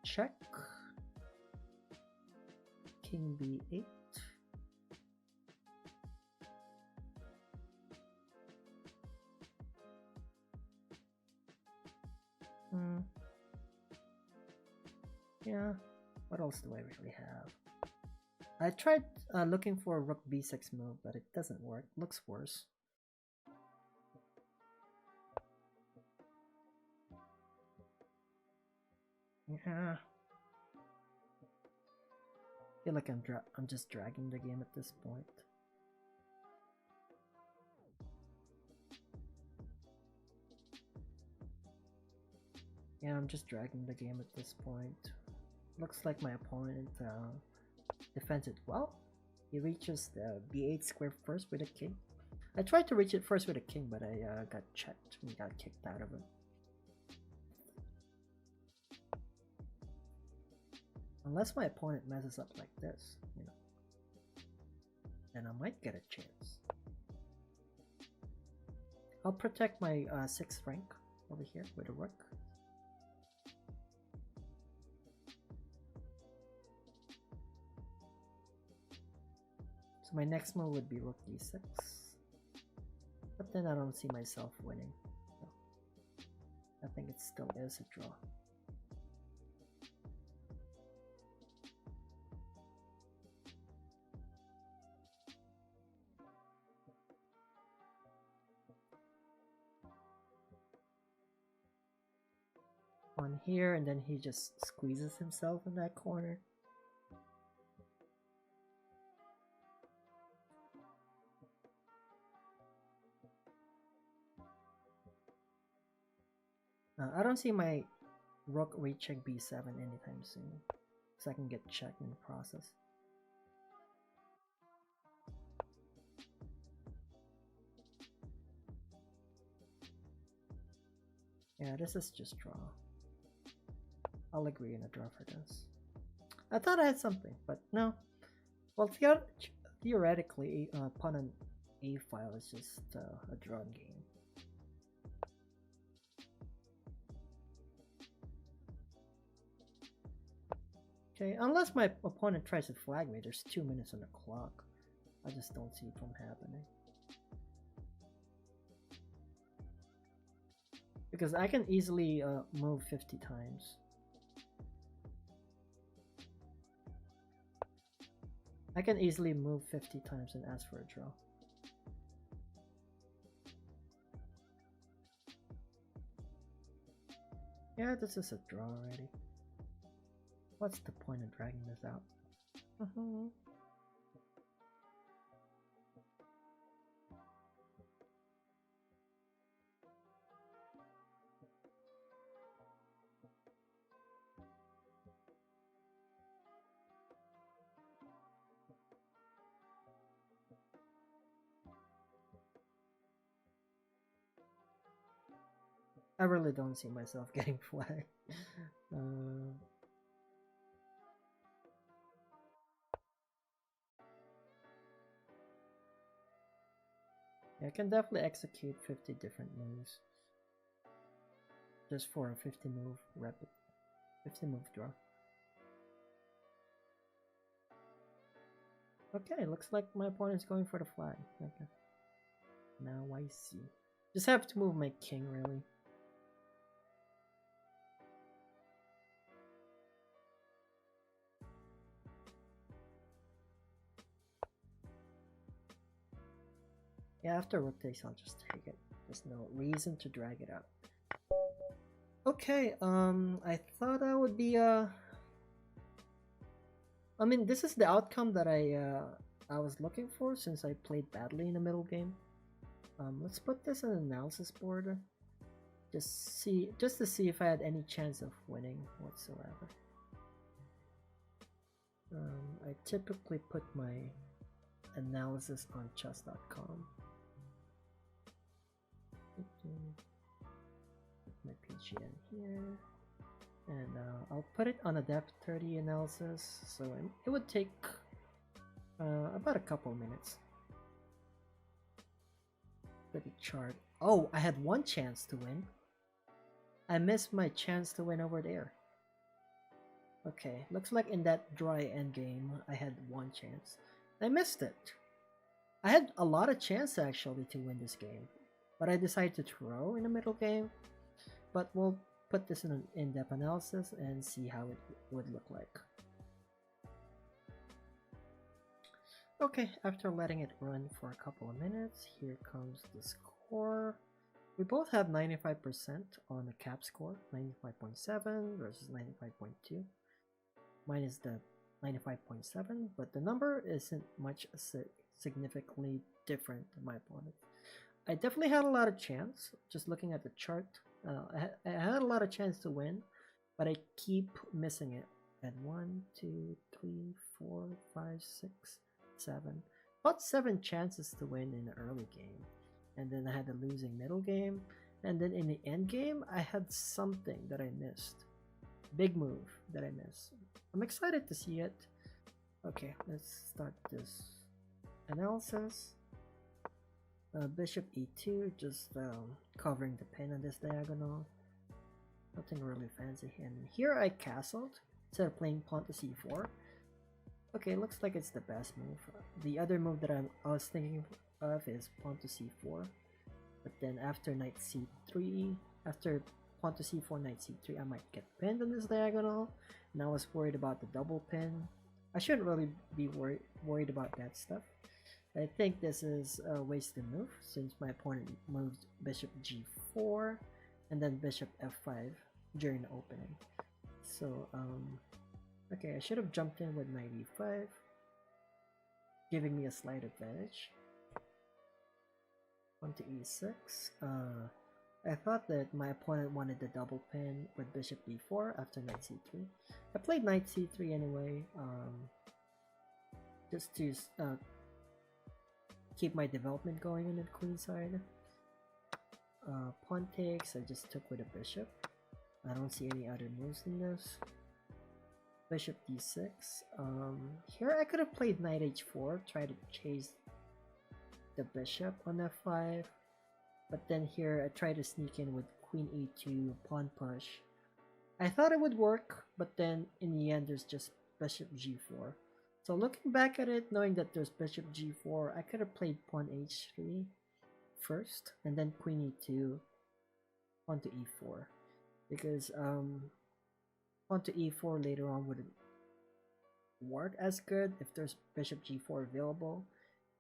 Check. King b8. Yeah, what else do I really have? I tried looking for a rook b6 move, but it doesn't work. Looks worse. Yeah. I feel like I'm just dragging the game at this point. Yeah, I'm just dragging the game at this point. Looks like my opponent defends it well. He reaches the b8 square first with a king. I tried to reach it first with a king, but I got checked and got kicked out of it. Unless my opponent messes up like this, you know, then I might get a chance. I'll protect my 6th rank over here with a rook. So my next move would be rook d6. But then I don't see myself winning. So I think it still is a draw. On here, and then he just squeezes himself in that corner. I don't see my rook reaching b7 anytime soon, so I can get checked in the process. Yeah, this is just draw. I'll agree in a draw for this. I thought I had something, but no. Well, theoretically, pawn on a file is just a drawn game. Okay, unless my opponent tries to flag me, there's 2 minutes on the clock. I just don't see it from happening. Because I can easily move 50 times. I can easily move 50 times and ask for a draw. Yeah, this is a draw already. What's the point of dragging this out? I really don't see myself getting flagged. I can definitely execute 50 different moves just for a 50 move rapid, 50 move draw. Okay, looks like my opponent's going for the flag. Okay. Now I see. Just have to move my king, really. Yeah, after rotation, I'll just take it. There's no reason to drag it out. Okay, I thought I would be, I mean, this is the outcome that I was looking for since I played badly in the middle game. Let's put this in an analysis board. Just to see if I had any chance of winning whatsoever. I typically put my analysis on chess.com. Put my PGN here, and I'll put it on a depth 30 analysis, so it would take about a couple minutes. Look at the chart. Oh, I had one chance to win. I missed my chance to win over there. Okay, looks like in that dry endgame, I had one chance. I missed it. I had a lot of chance actually to win this game, but I decided to throw in the middle game. But we'll put this in an in-depth analysis and see how it would look like. Okay, after letting it run for a couple of minutes, here comes the score. We both have 95% on the cap score, 95.7 versus 95.2. Mine is the 95.7, but the number isn't much significantly different than my opponent. I definitely had a lot of chance, just looking at the chart. I had a lot of chance to win, but I keep missing it. At 1, 2, 3, 4, 5, 6, 7. About 7 chances to win in the early game. And then I had the losing middle game. And then in the end game, I had something that I missed. Big move that I missed. I'm excited to see it. Okay, let's start this analysis. Bishop e2, just covering the pin on this diagonal. Nothing really fancy. And here I castled instead of playing pawn to c4. Okay, looks like it's the best move. The other move that I was thinking of is pawn to c4. But then after knight c3, after pawn to c4, knight c3, I might get pinned on this diagonal. And I was worried about the double pin. I shouldn't really be worried about that stuff. I think this is a wasted move since my opponent moved bishop g4 and then bishop f5 during the opening. So, okay, I should have jumped in with knight e5, giving me a slight advantage. On to e6. I thought that my opponent wanted the double pin with bishop d4 after knight c3. I played knight c3 anyway, just to keep my development going on the queen side. Pawn takes, I just took with a bishop. I don't see any other moves in this. Bishop d6. Here I could have played knight h4, try to chase the bishop on f5. But then here I try to sneak in with queen e2, pawn push. I thought it would work, but then in the end there's just bishop g4. So looking back at it, knowing that there's bishop g4, I could have played pawn h3 first, and then queen e2, pawn to e4. Because pawn to e4 later on wouldn't work as good if there's bishop g4 available,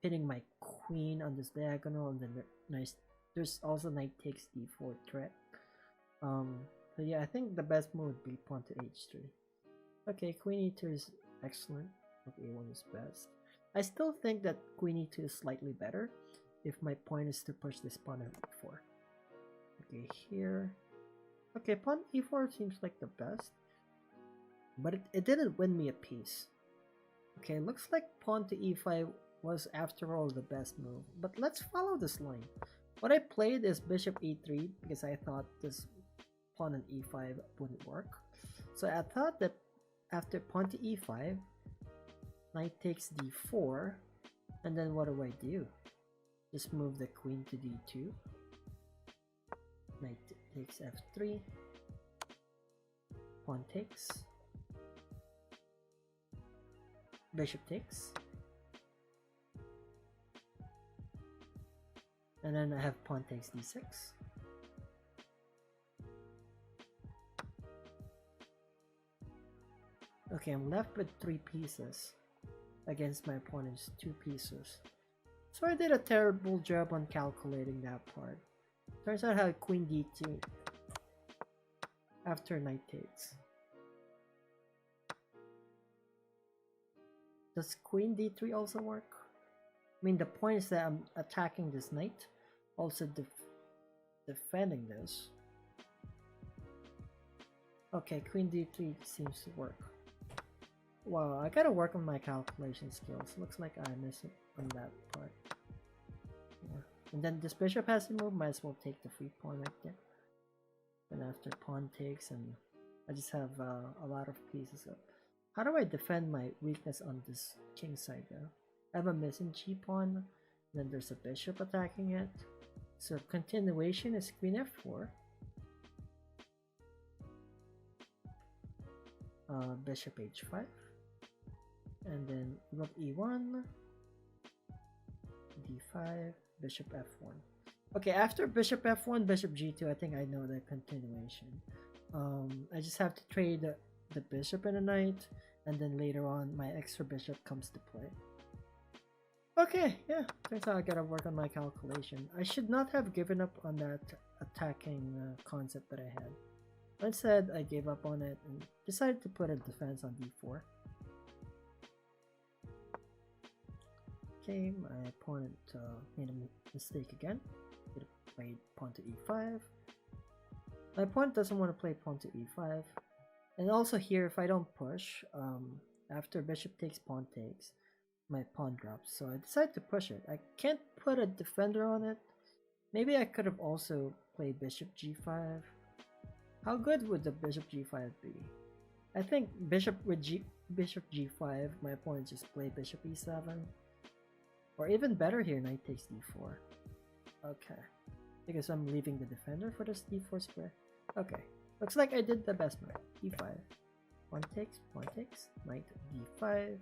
hitting my queen on this diagonal, and then there's also knight takes d4 threat. So yeah, I think the best move would be pawn to h3. Okay, queen e2 is excellent. a1 is best. I still think that queen e2 is slightly better if my point is to push this pawn on e4. Okay, here. Okay, pawn e4 seems like the best, but it didn't win me a piece. Okay, looks like pawn to e5 was after all the best move, but let's follow this line. What I played is bishop e3 because I thought this pawn on e5 wouldn't work. So I thought that after pawn to e5, knight takes d4, and then what do? Just move the queen to d2. Knight takes f3. Pawn takes. Bishop takes. And then I have pawn takes d6. Okay, I'm left with 3 pieces against my opponent's 2 pieces. So I did a terrible job on calculating that part. Turns out I had queen d2 after knight takes. Does queen d3 also work? I mean, the point is that I'm attacking this knight, also defending this. Okay, queen d3 seems to work. Wow, I gotta work on my calculation skills. Looks like I missed it on that part. Yeah. And then this bishop has to move, might as well take the free pawn right there. And after pawn takes, and I just have a lot of pieces up. How do I defend my weakness on this king side though? I have a missing g pawn, then there's a bishop attacking it. So continuation is queen f4. Bishop h5. And then rook e1, d5, bishop f1. Okay, after bishop f1, bishop g2, I think I know the continuation. I just have to trade the bishop and the knight, and then later on my extra bishop comes to play. Okay, yeah, turns out I gotta work on my calculation. I should not have given up on that attacking concept that I had. Instead, I gave up on it and decided to put a defense on d4. Okay, my opponent made a mistake again. He played pawn to e5. My opponent doesn't want to play pawn to e5. And also here, if I don't push, after bishop takes, pawn takes, my pawn drops. So I decided to push it. I can't put a defender on it. Maybe I could have also played bishop g5. How good would the bishop g5 be? I think bishop g5, my opponent just played bishop e7. Or even better here, knight takes d4. Okay. Because I'm leaving the defender for this d4 square. Okay. Looks like I did the best move. e5. Pawn takes, knight d5.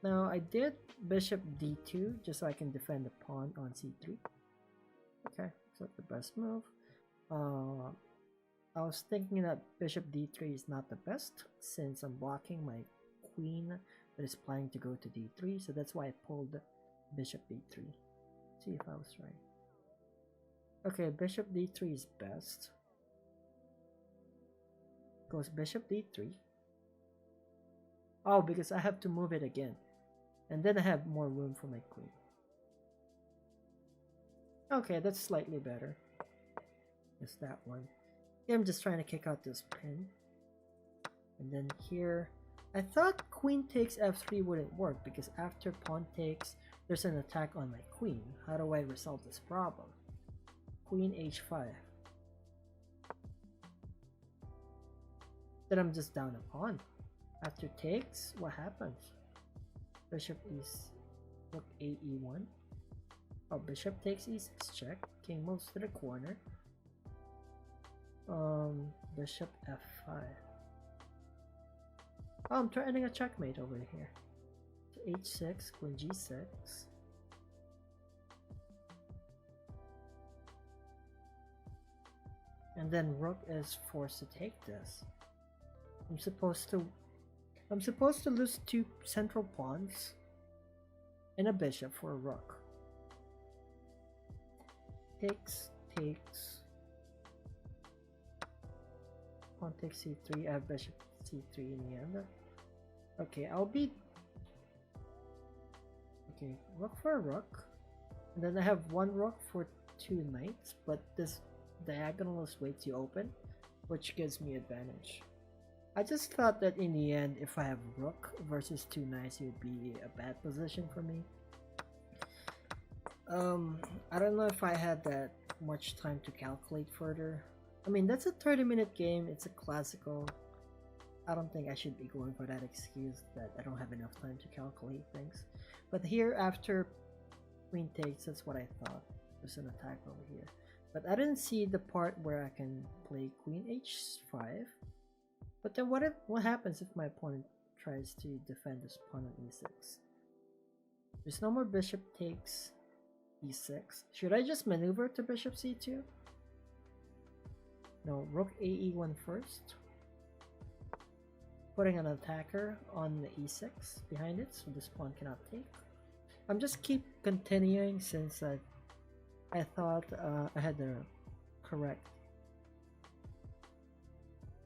Now I did bishop d2 just so I can defend the pawn on c3. Okay, so the best move. I was thinking that bishop d3 is not the best since I'm blocking my queen that is planning to go to d3, so that's why I pulled bishop d3. See if I was right. Okay, bishop d3 is best. Goes bishop d3. Oh, because I have to move it again. And then I have more room for my queen. Okay, that's slightly better. It's that one. I'm just trying to kick out this pin. And then here, I thought queen takes f3 wouldn't work because after pawn takes, there's an attack on my queen. How do I resolve this problem? Queen h5. Then I'm just down a pawn. After takes, what happens? Bishop is rook a e1. Oh, bishop takes e6 check. King moves to the corner. Bishop f5. Oh, I'm trying a checkmate over here. So h6, queen g6. And then rook is forced to take this. I'm supposed to lose 2 central pawns and a bishop for a rook. Takes. Pawn takes c3. I have bishop c3 in the end. Okay, rook for a rook. And then I have 1 rook for 2 knights, but this diagonal is way too open, which gives me advantage. I just thought that in the end, if I have rook versus 2 knights, it would be a bad position for me. Um, I don't know if I had that much time to calculate further. I mean, that's a 30-minute game. It's a classical. I don't think I should be going for that excuse that I don't have enough time to calculate things. But here, after queen takes, that's what I thought. There's an attack over here. But I didn't see the part where I can play queen h5. But then what happens if my opponent tries to defend this pawn on e6? There's no more bishop takes e6. Should I just maneuver to bishop c2? No, rook ae1 first. Putting an attacker on the e6 behind it, so this pawn cannot take. I'm just keep continuing since I thought I had the correct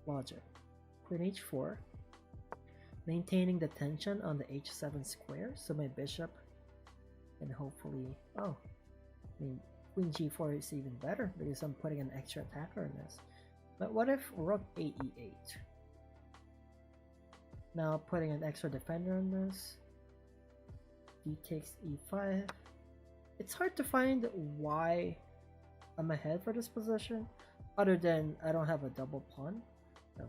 logic. Queen h4, maintaining the tension on the h7 square, so my bishop can hopefully. Oh, I mean, queen g4 is even better because I'm putting an extra attacker on this. But what if rook ae8? Now putting an extra defender on this. D takes e5. It's hard to find why I'm ahead for this position, other than I don't have a double pawn.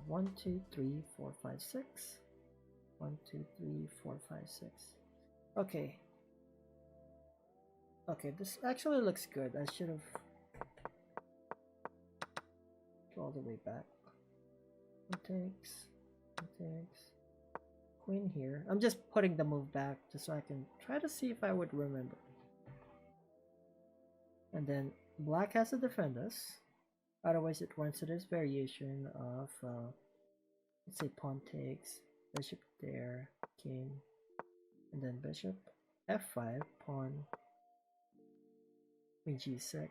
1, 2, 3, 4, 5, 6. 1, 2, 3, 4, 5, 6. Okay. Okay, this actually looks good. I should have go all the way back. One takes. Queen here. I'm just putting the move back just so I can try to see if I would remember. And then black has to defend us. Otherwise it runs to this variation of let's say pawn takes, bishop there, king, and then bishop f5, pawn, queen g6.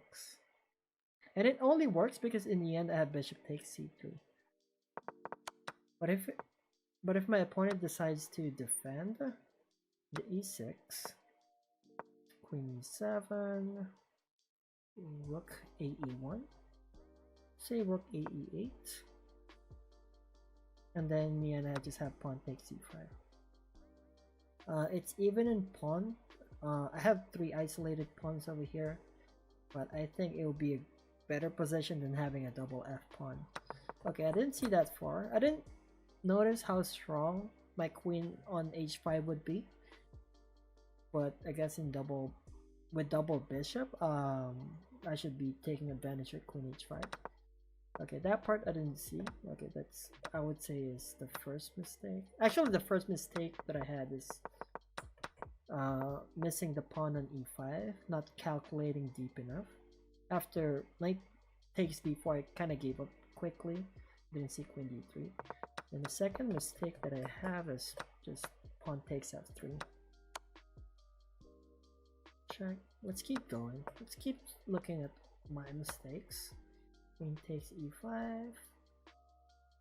And it only works because in the end I have bishop takes c3. But if my opponent decides to defend the e6, queen e7, rook ae1, say rook ae8, and then me and I just have pawn takes c5. It's even in pawn. I have 3 isolated pawns over here, but I think it will be a better position than having a double f pawn. Okay, I didn't see that far. I didn't notice how strong my queen on h5 would be, but I guess with double bishop, I should be taking advantage of queen h5. Okay, that part I didn't see. Okay, that's, I would say, is the first mistake. Actually, the first mistake that I had is missing the pawn on e5, not calculating deep enough. After knight takes d4, I kind of gave up quickly. Didn't see queen d3. And the second mistake that I have is just pawn takes f3. Check. Let's keep going. Let's keep looking at my mistakes. Queen takes e5.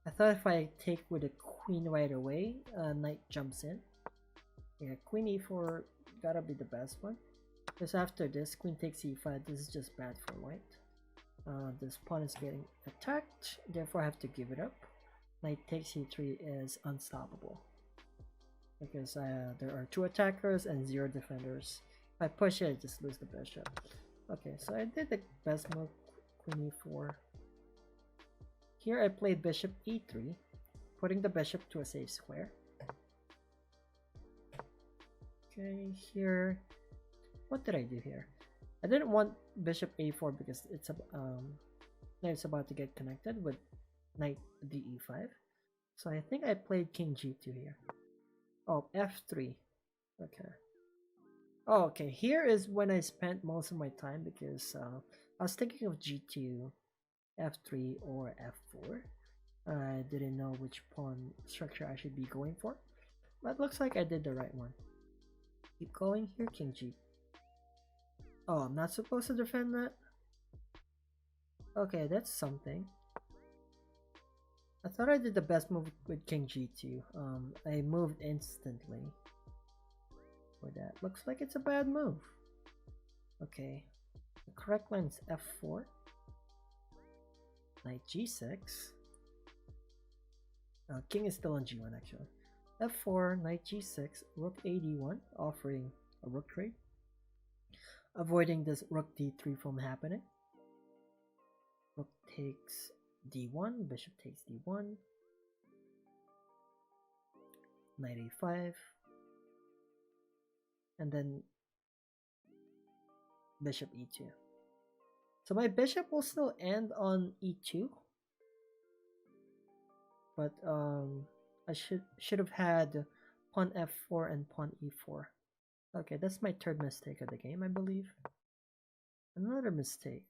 I thought if I take with a queen right away, knight jumps in. Yeah, queen e4 gotta be the best one. Because after this, queen takes e5, this is just bad for white. This pawn is getting attacked, therefore I have to give it up. Knight takes e3 is unstoppable. Because there are 2 attackers and 0 defenders. If I push it, I just lose the bishop. Okay, so I did the best move, queen e4. Here I played bishop e3, putting the bishop to a safe square. Okay, here, what did I do here? I didn't want bishop a4 because it's about to get connected with knight de5. So I think I played king g2 here. Oh, f3. Okay. Oh, okay. Here is when I spent most of my time because I was thinking of g2, f3, or f4. I didn't know which pawn structure I should be going for, but looks like I did the right one. Keep going here, king g. Oh, I'm not supposed to defend that? Okay, that's something. I thought I did the best move with king g2. I moved instantly for that. Looks like it's a bad move. Okay, the correct line is f4, knight g6. King is still on g1 actually. f4, knight g6, rook a d1, offering a rook trade. avoiding this rook d3 from happening. Rook takes d1, bishop takes d1, knight a5, and then bishop e2. So my bishop will still end on e2, but I should have had pawn f4 and pawn e4. Okay, that's my third mistake of the game, I believe. Another mistake.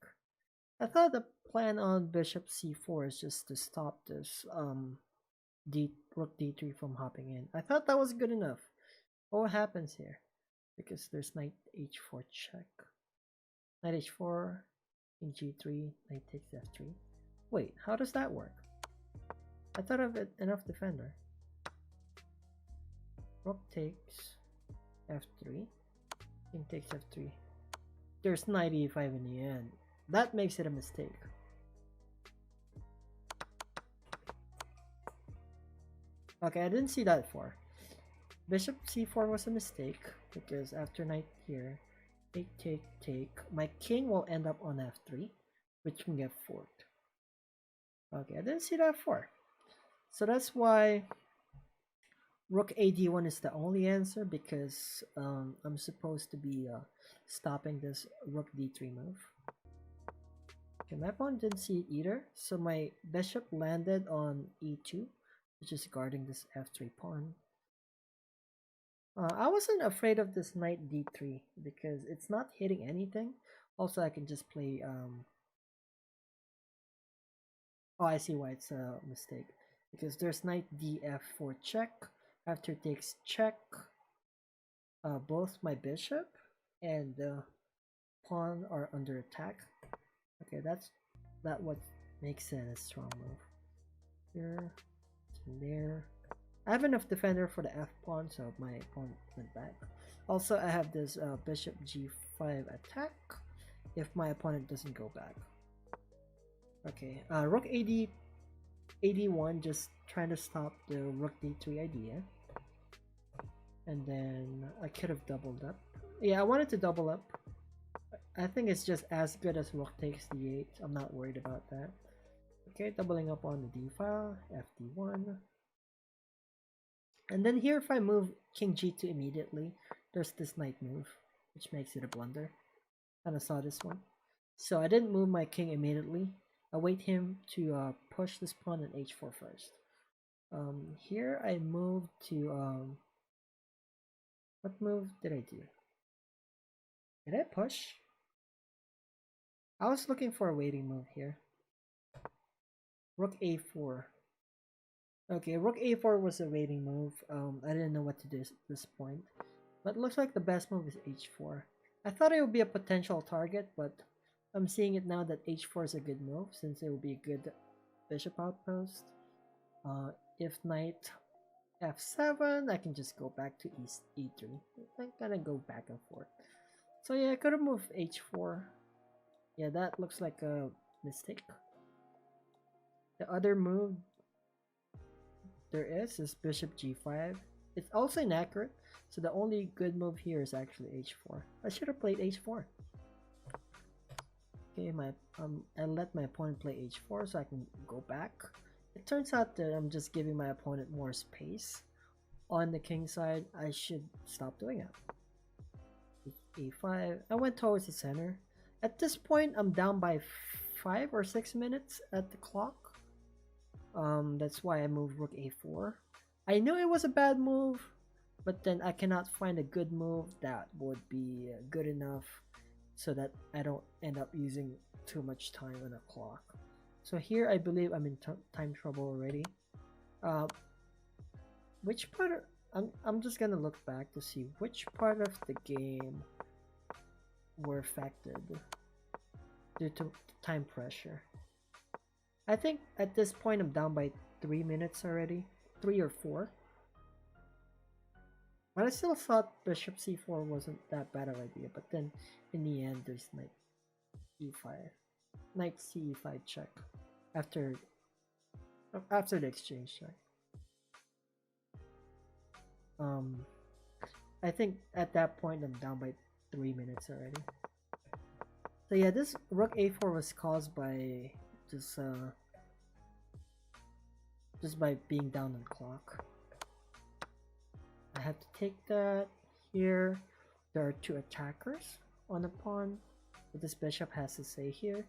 I thought the plan on bishop c4 is just to stop this rook d3 from hopping in. I thought that was good enough. What happens here? Because there's knight h4 check. Knight h4, king g3, knight takes f3. Wait, how does that work? I thought of it enough defender. Rook takes f3, king takes f3. There's knight e5 in the end. That makes it a mistake. Okay, I didn't see that far. Bishop c4 was a mistake because after knight here, take, my king will end up on f3, which can get forked. Okay, I didn't see that far. So that's why rook ad1 is the only answer, because I'm supposed to be stopping this rook d3 move. Okay, my pawn didn't see it either, so my bishop landed on e2, which is guarding this f3 pawn. I wasn't afraid of this knight d3 because it's not hitting anything. Also, I can just play oh, I see why it's a mistake, because there's knight df4 check. After takes check, both my bishop and the pawn are under attack. Okay, that's what makes it a strong move. Here, there. I have enough defender for the f pawn, so my pawn went back. Also, I have this bishop g5 attack if my opponent doesn't go back. Okay, rook ad1, just trying to stop the rook d3 idea. And then I could have doubled up. Yeah, I wanted to double up. I think it's just as good as rook takes d8. I'm not worried about that. Okay, doubling up on the d file, fd1. And then here, if I move king g2 immediately, there's this knight move, which makes it a blunder. Kind of saw this one. So I didn't move my king immediately. I wait him to push this pawn in h4 first. Here I moved to what move did I do? Did I push? I was looking for a waiting move here. Rook a4. Okay, rook a4 was a waiting move. I didn't know what to do at this point. But it looks like the best move is h4. I thought it would be a potential target, but I'm seeing it now that h4 is a good move since it will be a good bishop outpost. If knight f7, I can just go back to e3. I kind of go back and forth. So yeah, I could have moved h4. Yeah, that looks like a mistake. The other move there is bishop g5. It's also inaccurate, so the only good move here is actually h4. I should have played h4. Okay, I let my opponent play h4 so I can go back. It turns out that I'm just giving my opponent more space on the king side. I should stop doing it. a5. I went towards the center. At this point, I'm down by 5 or 6 minutes at the clock. That's why I moved rook a4. I knew it was a bad move, but then I cannot find a good move that would be good enough so that I don't end up using too much time on the clock. So here I believe I'm in time trouble already. Which part I'm just gonna look back to see which part of the game were affected due to time pressure. I think at this point I'm down by 3 minutes already, 3 or 4. But I still thought bishop c4 wasn't that bad of an idea, but then in the end there's knight e5, knight c5 check after the exchange check. I think at that point I'm down by 3 minutes already. So yeah, this rook a4 was caused by just uh, just by being down on clock. I have to take that. Here there are two attackers on a pawn, but this bishop has to say here.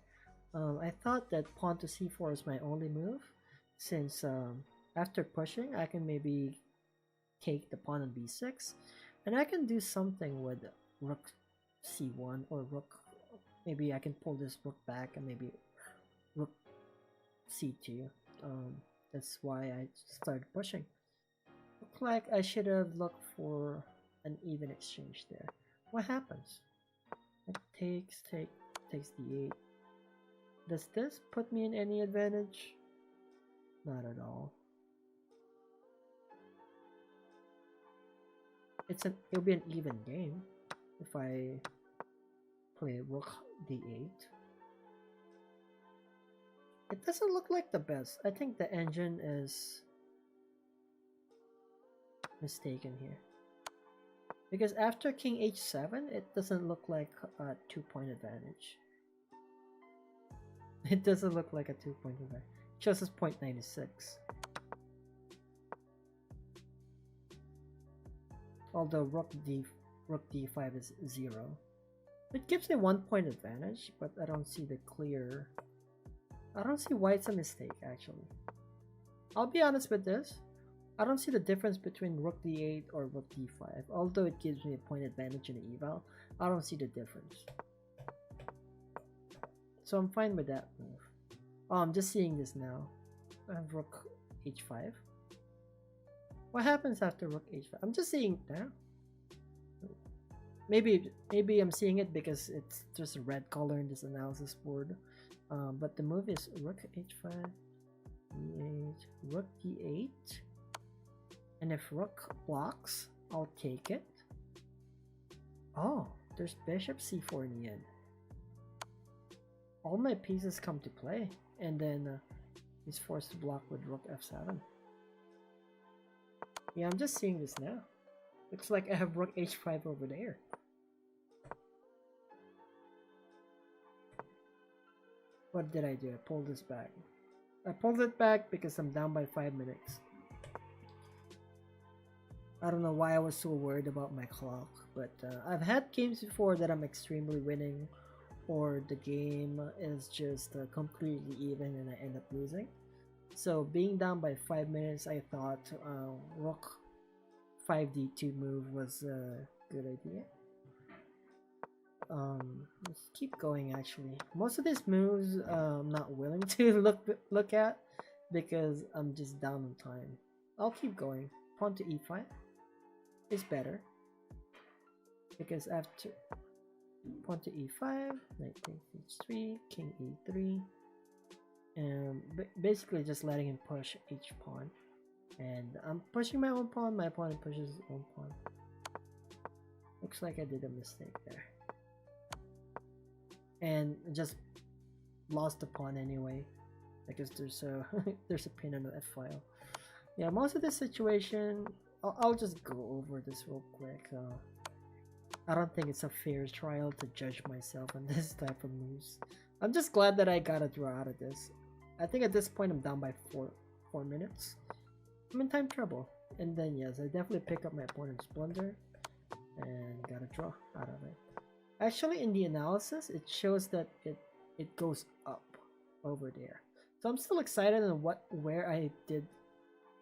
I thought that pawn to c4 is my only move, since after pushing I can maybe take the pawn on b6, and I can do something with rook c1 or rook. Maybe I can pull this rook back and maybe rook c2. That's why I started pushing. Look like I should have looked for an even exchange there. What happens? It takes d8. Does this put me in any advantage? Not at all. It'll be an even game if I play rook d8. It doesn't look like the best. I think the engine is mistaken here, because after king h7 it doesn't look like a 2-point advantage. It doesn't look like a 2-point advantage. It shows us 0.96. Although rook d5 is 0. It gives me 1-point advantage, but I don't see the clear. I don't see why it's a mistake, actually. I'll be honest with this. I don't see the difference between rook d8 or rook d5. Although it gives me a point advantage in the eval, I don't see the difference. So I'm fine with that move. Oh, I'm just seeing this now. I have rook h5. What happens after rook h5? I'm just seeing now. Maybe I'm seeing it because it's just a red color in this analysis board. But the move is rook h5, d8, rook d8, and if rook blocks, I'll take it. Oh, there's bishop c4 in the end. All my pieces come to play, and then he's forced to block with rook f7. Yeah, I'm just seeing this now. Looks like I have rook h5 over there. What did I do? I pulled this back. I pulled it back because I'm down by 5 minutes. I don't know why I was so worried about my clock, but I've had games before that I'm extremely winning, or the game is just completely even and I end up losing. So being down by 5 minutes, I thought rook 5d2 move was a good idea. Let's keep going. Actually, most of these moves I'm not willing to look at because I'm just down on time. I'll keep going. Pawn to e5 is better because after pawn to e5, knight takes h3, king e3, and basically just letting him push each pawn. And I'm pushing my own pawn. My opponent pushes his own pawn. Looks like I did a mistake there. And just lost the pawn anyway because there's a there's a pin on the f file. Yeah, most of this situation, I'll just go over this real quick. I don't think it's a fair trial to judge myself on this type of moves. I'm just glad that I got a draw out of this. I think at this point I'm down by 4 minutes. I'm in time trouble, and then yes, I definitely pick up my opponent's blunder and got a draw out of it. Actually, in the analysis, it shows that it goes up over there. So I'm still excited on where I did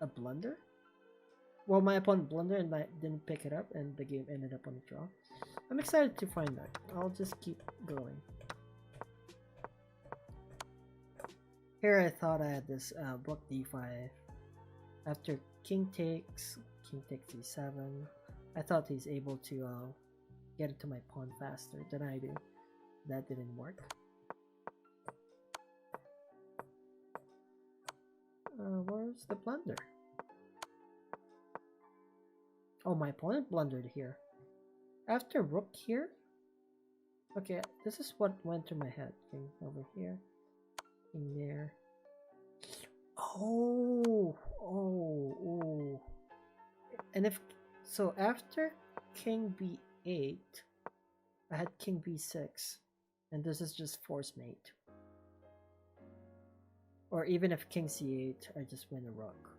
a blunder. Well, my opponent blundered and I didn't pick it up, and the game ended up on a draw. I'm excited to find that. I'll just keep going. Here I thought I had this rook d5. After king takes e7, I thought he's able to get into my pawn faster than I do. That didn't work. Where's the blunder? Oh, my opponent blundered here. After rook here? Okay, this is what went through my head. King over here. King there. Oh. And if so, after king b8, I had king b6. And this is just force mate. Or even if king c8, I just win a rook.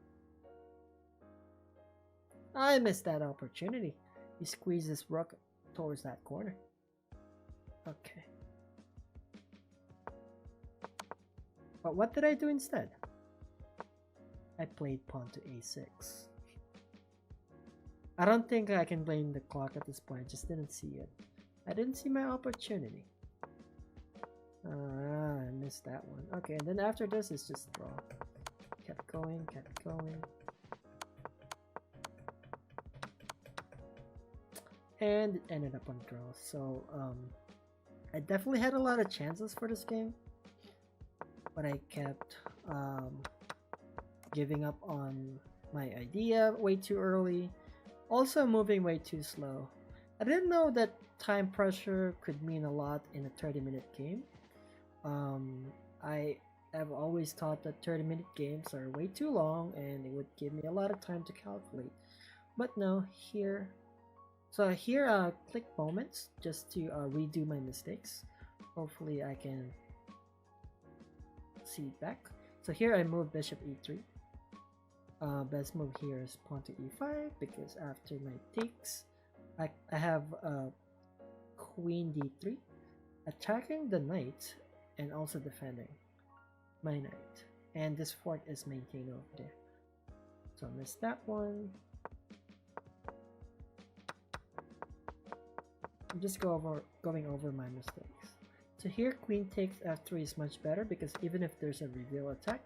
I missed that opportunity. He squeezed this rook towards that corner. Okay. But what did I do instead? I played pawn to a6. I don't think I can blame the clock at this point. I just didn't see it. I didn't see my opportunity. I missed that one. Okay, and then after this, it's just draw. Kept going, kept going. And it ended up on draw. So, I definitely had a lot of chances for this game. But I kept giving up on my idea way too early. Also moving way too slow. I didn't know that time pressure could mean a lot in a 30-minute game. I have always thought that 30-minute games are way too long and it would give me a lot of time to calculate. But no, here. So here, click moments just to redo my mistakes. Hopefully I can see it back. So here I move bishop e3. Best move here is pawn to e5 because after knight takes, I have queen d3, attacking the knight and also defending my knight. And this fort is maintained over there. So I missed that one. I'm just going over my mistakes. So here queen takes f3 is much better because even if there's a reveal attack,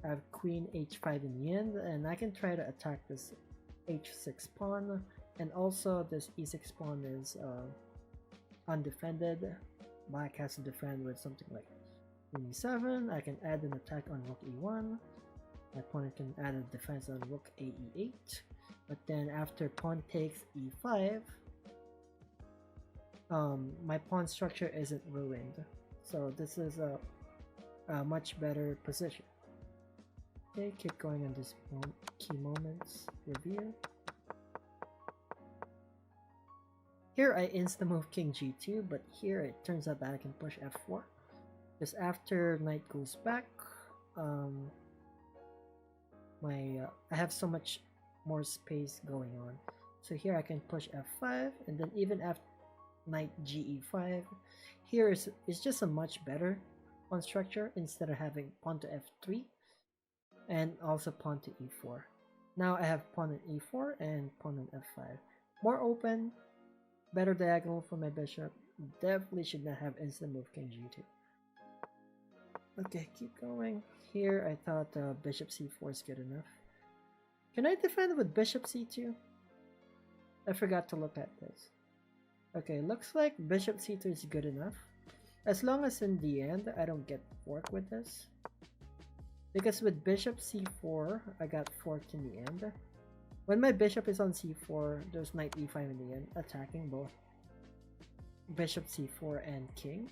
I have queen h5 in the end, and I can try to attack this h6 pawn, and also this e6 pawn is undefended. Black has to defend with something like queen e7. I can add an attack on rook e1. My opponent can add a defense on rook a e8. But then after pawn takes e5, my pawn structure isn't ruined. So this is a much better position. Okay, keep going on this key moments review. Here I insta move king g2, but here it turns out that I can push f4. Because after knight goes back, I have so much more space going on. So here I can push f5, and then even after knight ge5, here is just a much better pawn structure instead of having pawn to f3 and also pawn to e4. Now I have pawn on e4 and pawn on f5. More open, better diagonal for my bishop. Definitely should not have instant move king g2. Okay, keep going. Here I thought bishop c4 is good enough. Can I defend with bishop c2? I forgot to look at this. Okay, looks like bishop c2 is good enough. As long as in the end I don't get forked with this. Because with bishop c4, I got forked in the end. When my bishop is on c4, there's knight e5 in the end, attacking both bishop c4 and king.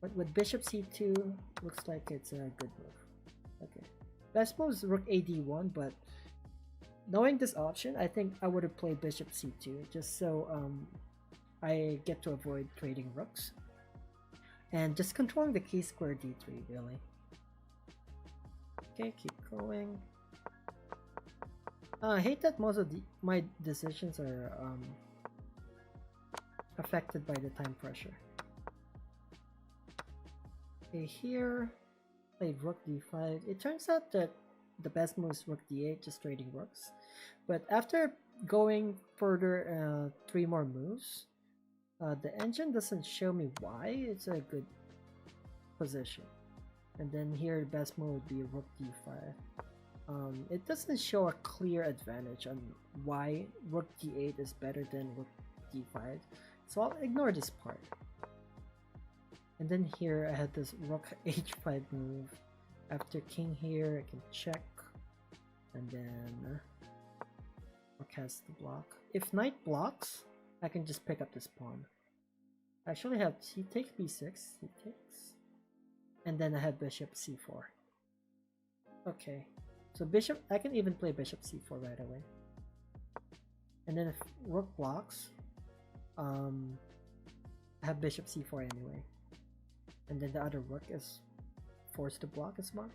But with bishop c2, looks like it's a good move. Okay, best move is rook ad1, but knowing this option, I think I would have played bishop c2 just so I get to avoid trading rooks and just controlling the key square d3 really. Okay, keep going. I hate that most of my decisions are affected by the time pressure. Okay, here played rook d5. It turns out that the best move is rook d8, just trading rooks. But after going further 3 more moves, the engine doesn't show me why it's a good position. And then here the best move would be rook d5. It doesn't show a clear advantage on why rook d8 is better than rook d5, so I'll ignore this part. And then here I had this rook h5 move. After king here, I can check, and then rook has to block. If knight blocks, I can just pick up this pawn. I actually have he takes b6, he takes, and then I have bishop c4. Okay, so bishop, I can even play bishop c4 right away. And then if rook blocks, I have bishop c4 anyway. and then the other rook is forced to block as well.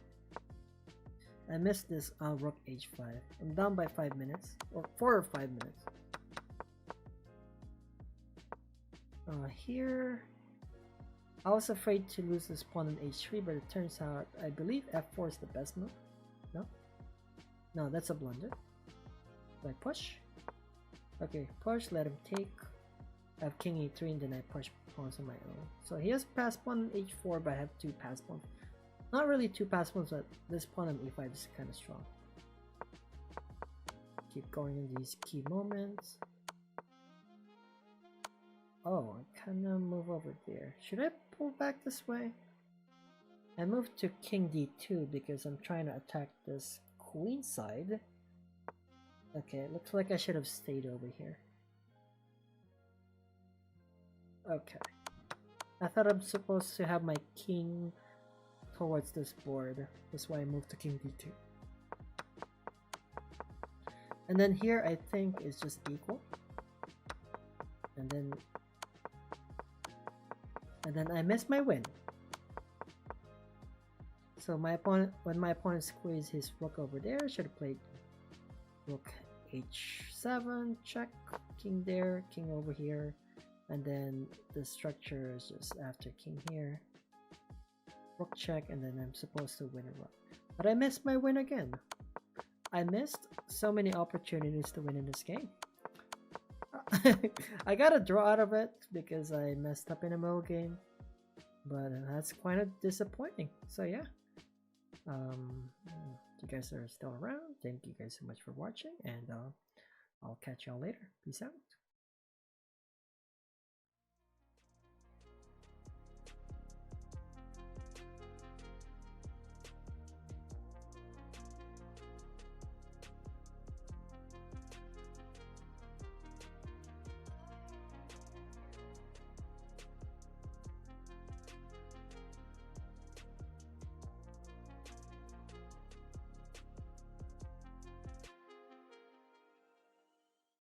I missed this rook h5. I'm down by 5 minutes, or 4 or 5 minutes. Here, I was afraid to lose this pawn on h3, but it turns out I believe f4 is the best move. No? No, that's a blunder. Do I push? Okay, push, let him take. I have king e3 and then I push pawns on my own. So he has passed pawn on h4, but I have 2 pass pawns. Not really 2 pass pawns, but this pawn on e5 is kind of strong. Keep going in these key moments. Oh, I kind of move over there. Should I pull back this way? I moved to king d2 because I'm trying to attack this queen side. Okay, it looks like I should have stayed over here. Okay. I thought I'm supposed to have my king towards this board. That's why I moved to king d2. And then here I think is just equal. And then I missed my win. So my opponent, when my opponent squeezed his rook over there, I should have played rook h7, check, king there, king over here, and then the structure is just after king here, rook check, and then I'm supposed to win a rook. But I missed my win again. I missed so many opportunities to win in this game. I got a draw out of it because I messed up in a middle game, but that's quite disappointing. So yeah, you guys are still around. Thank you guys so much for watching, and I'll catch y'all later. Peace out.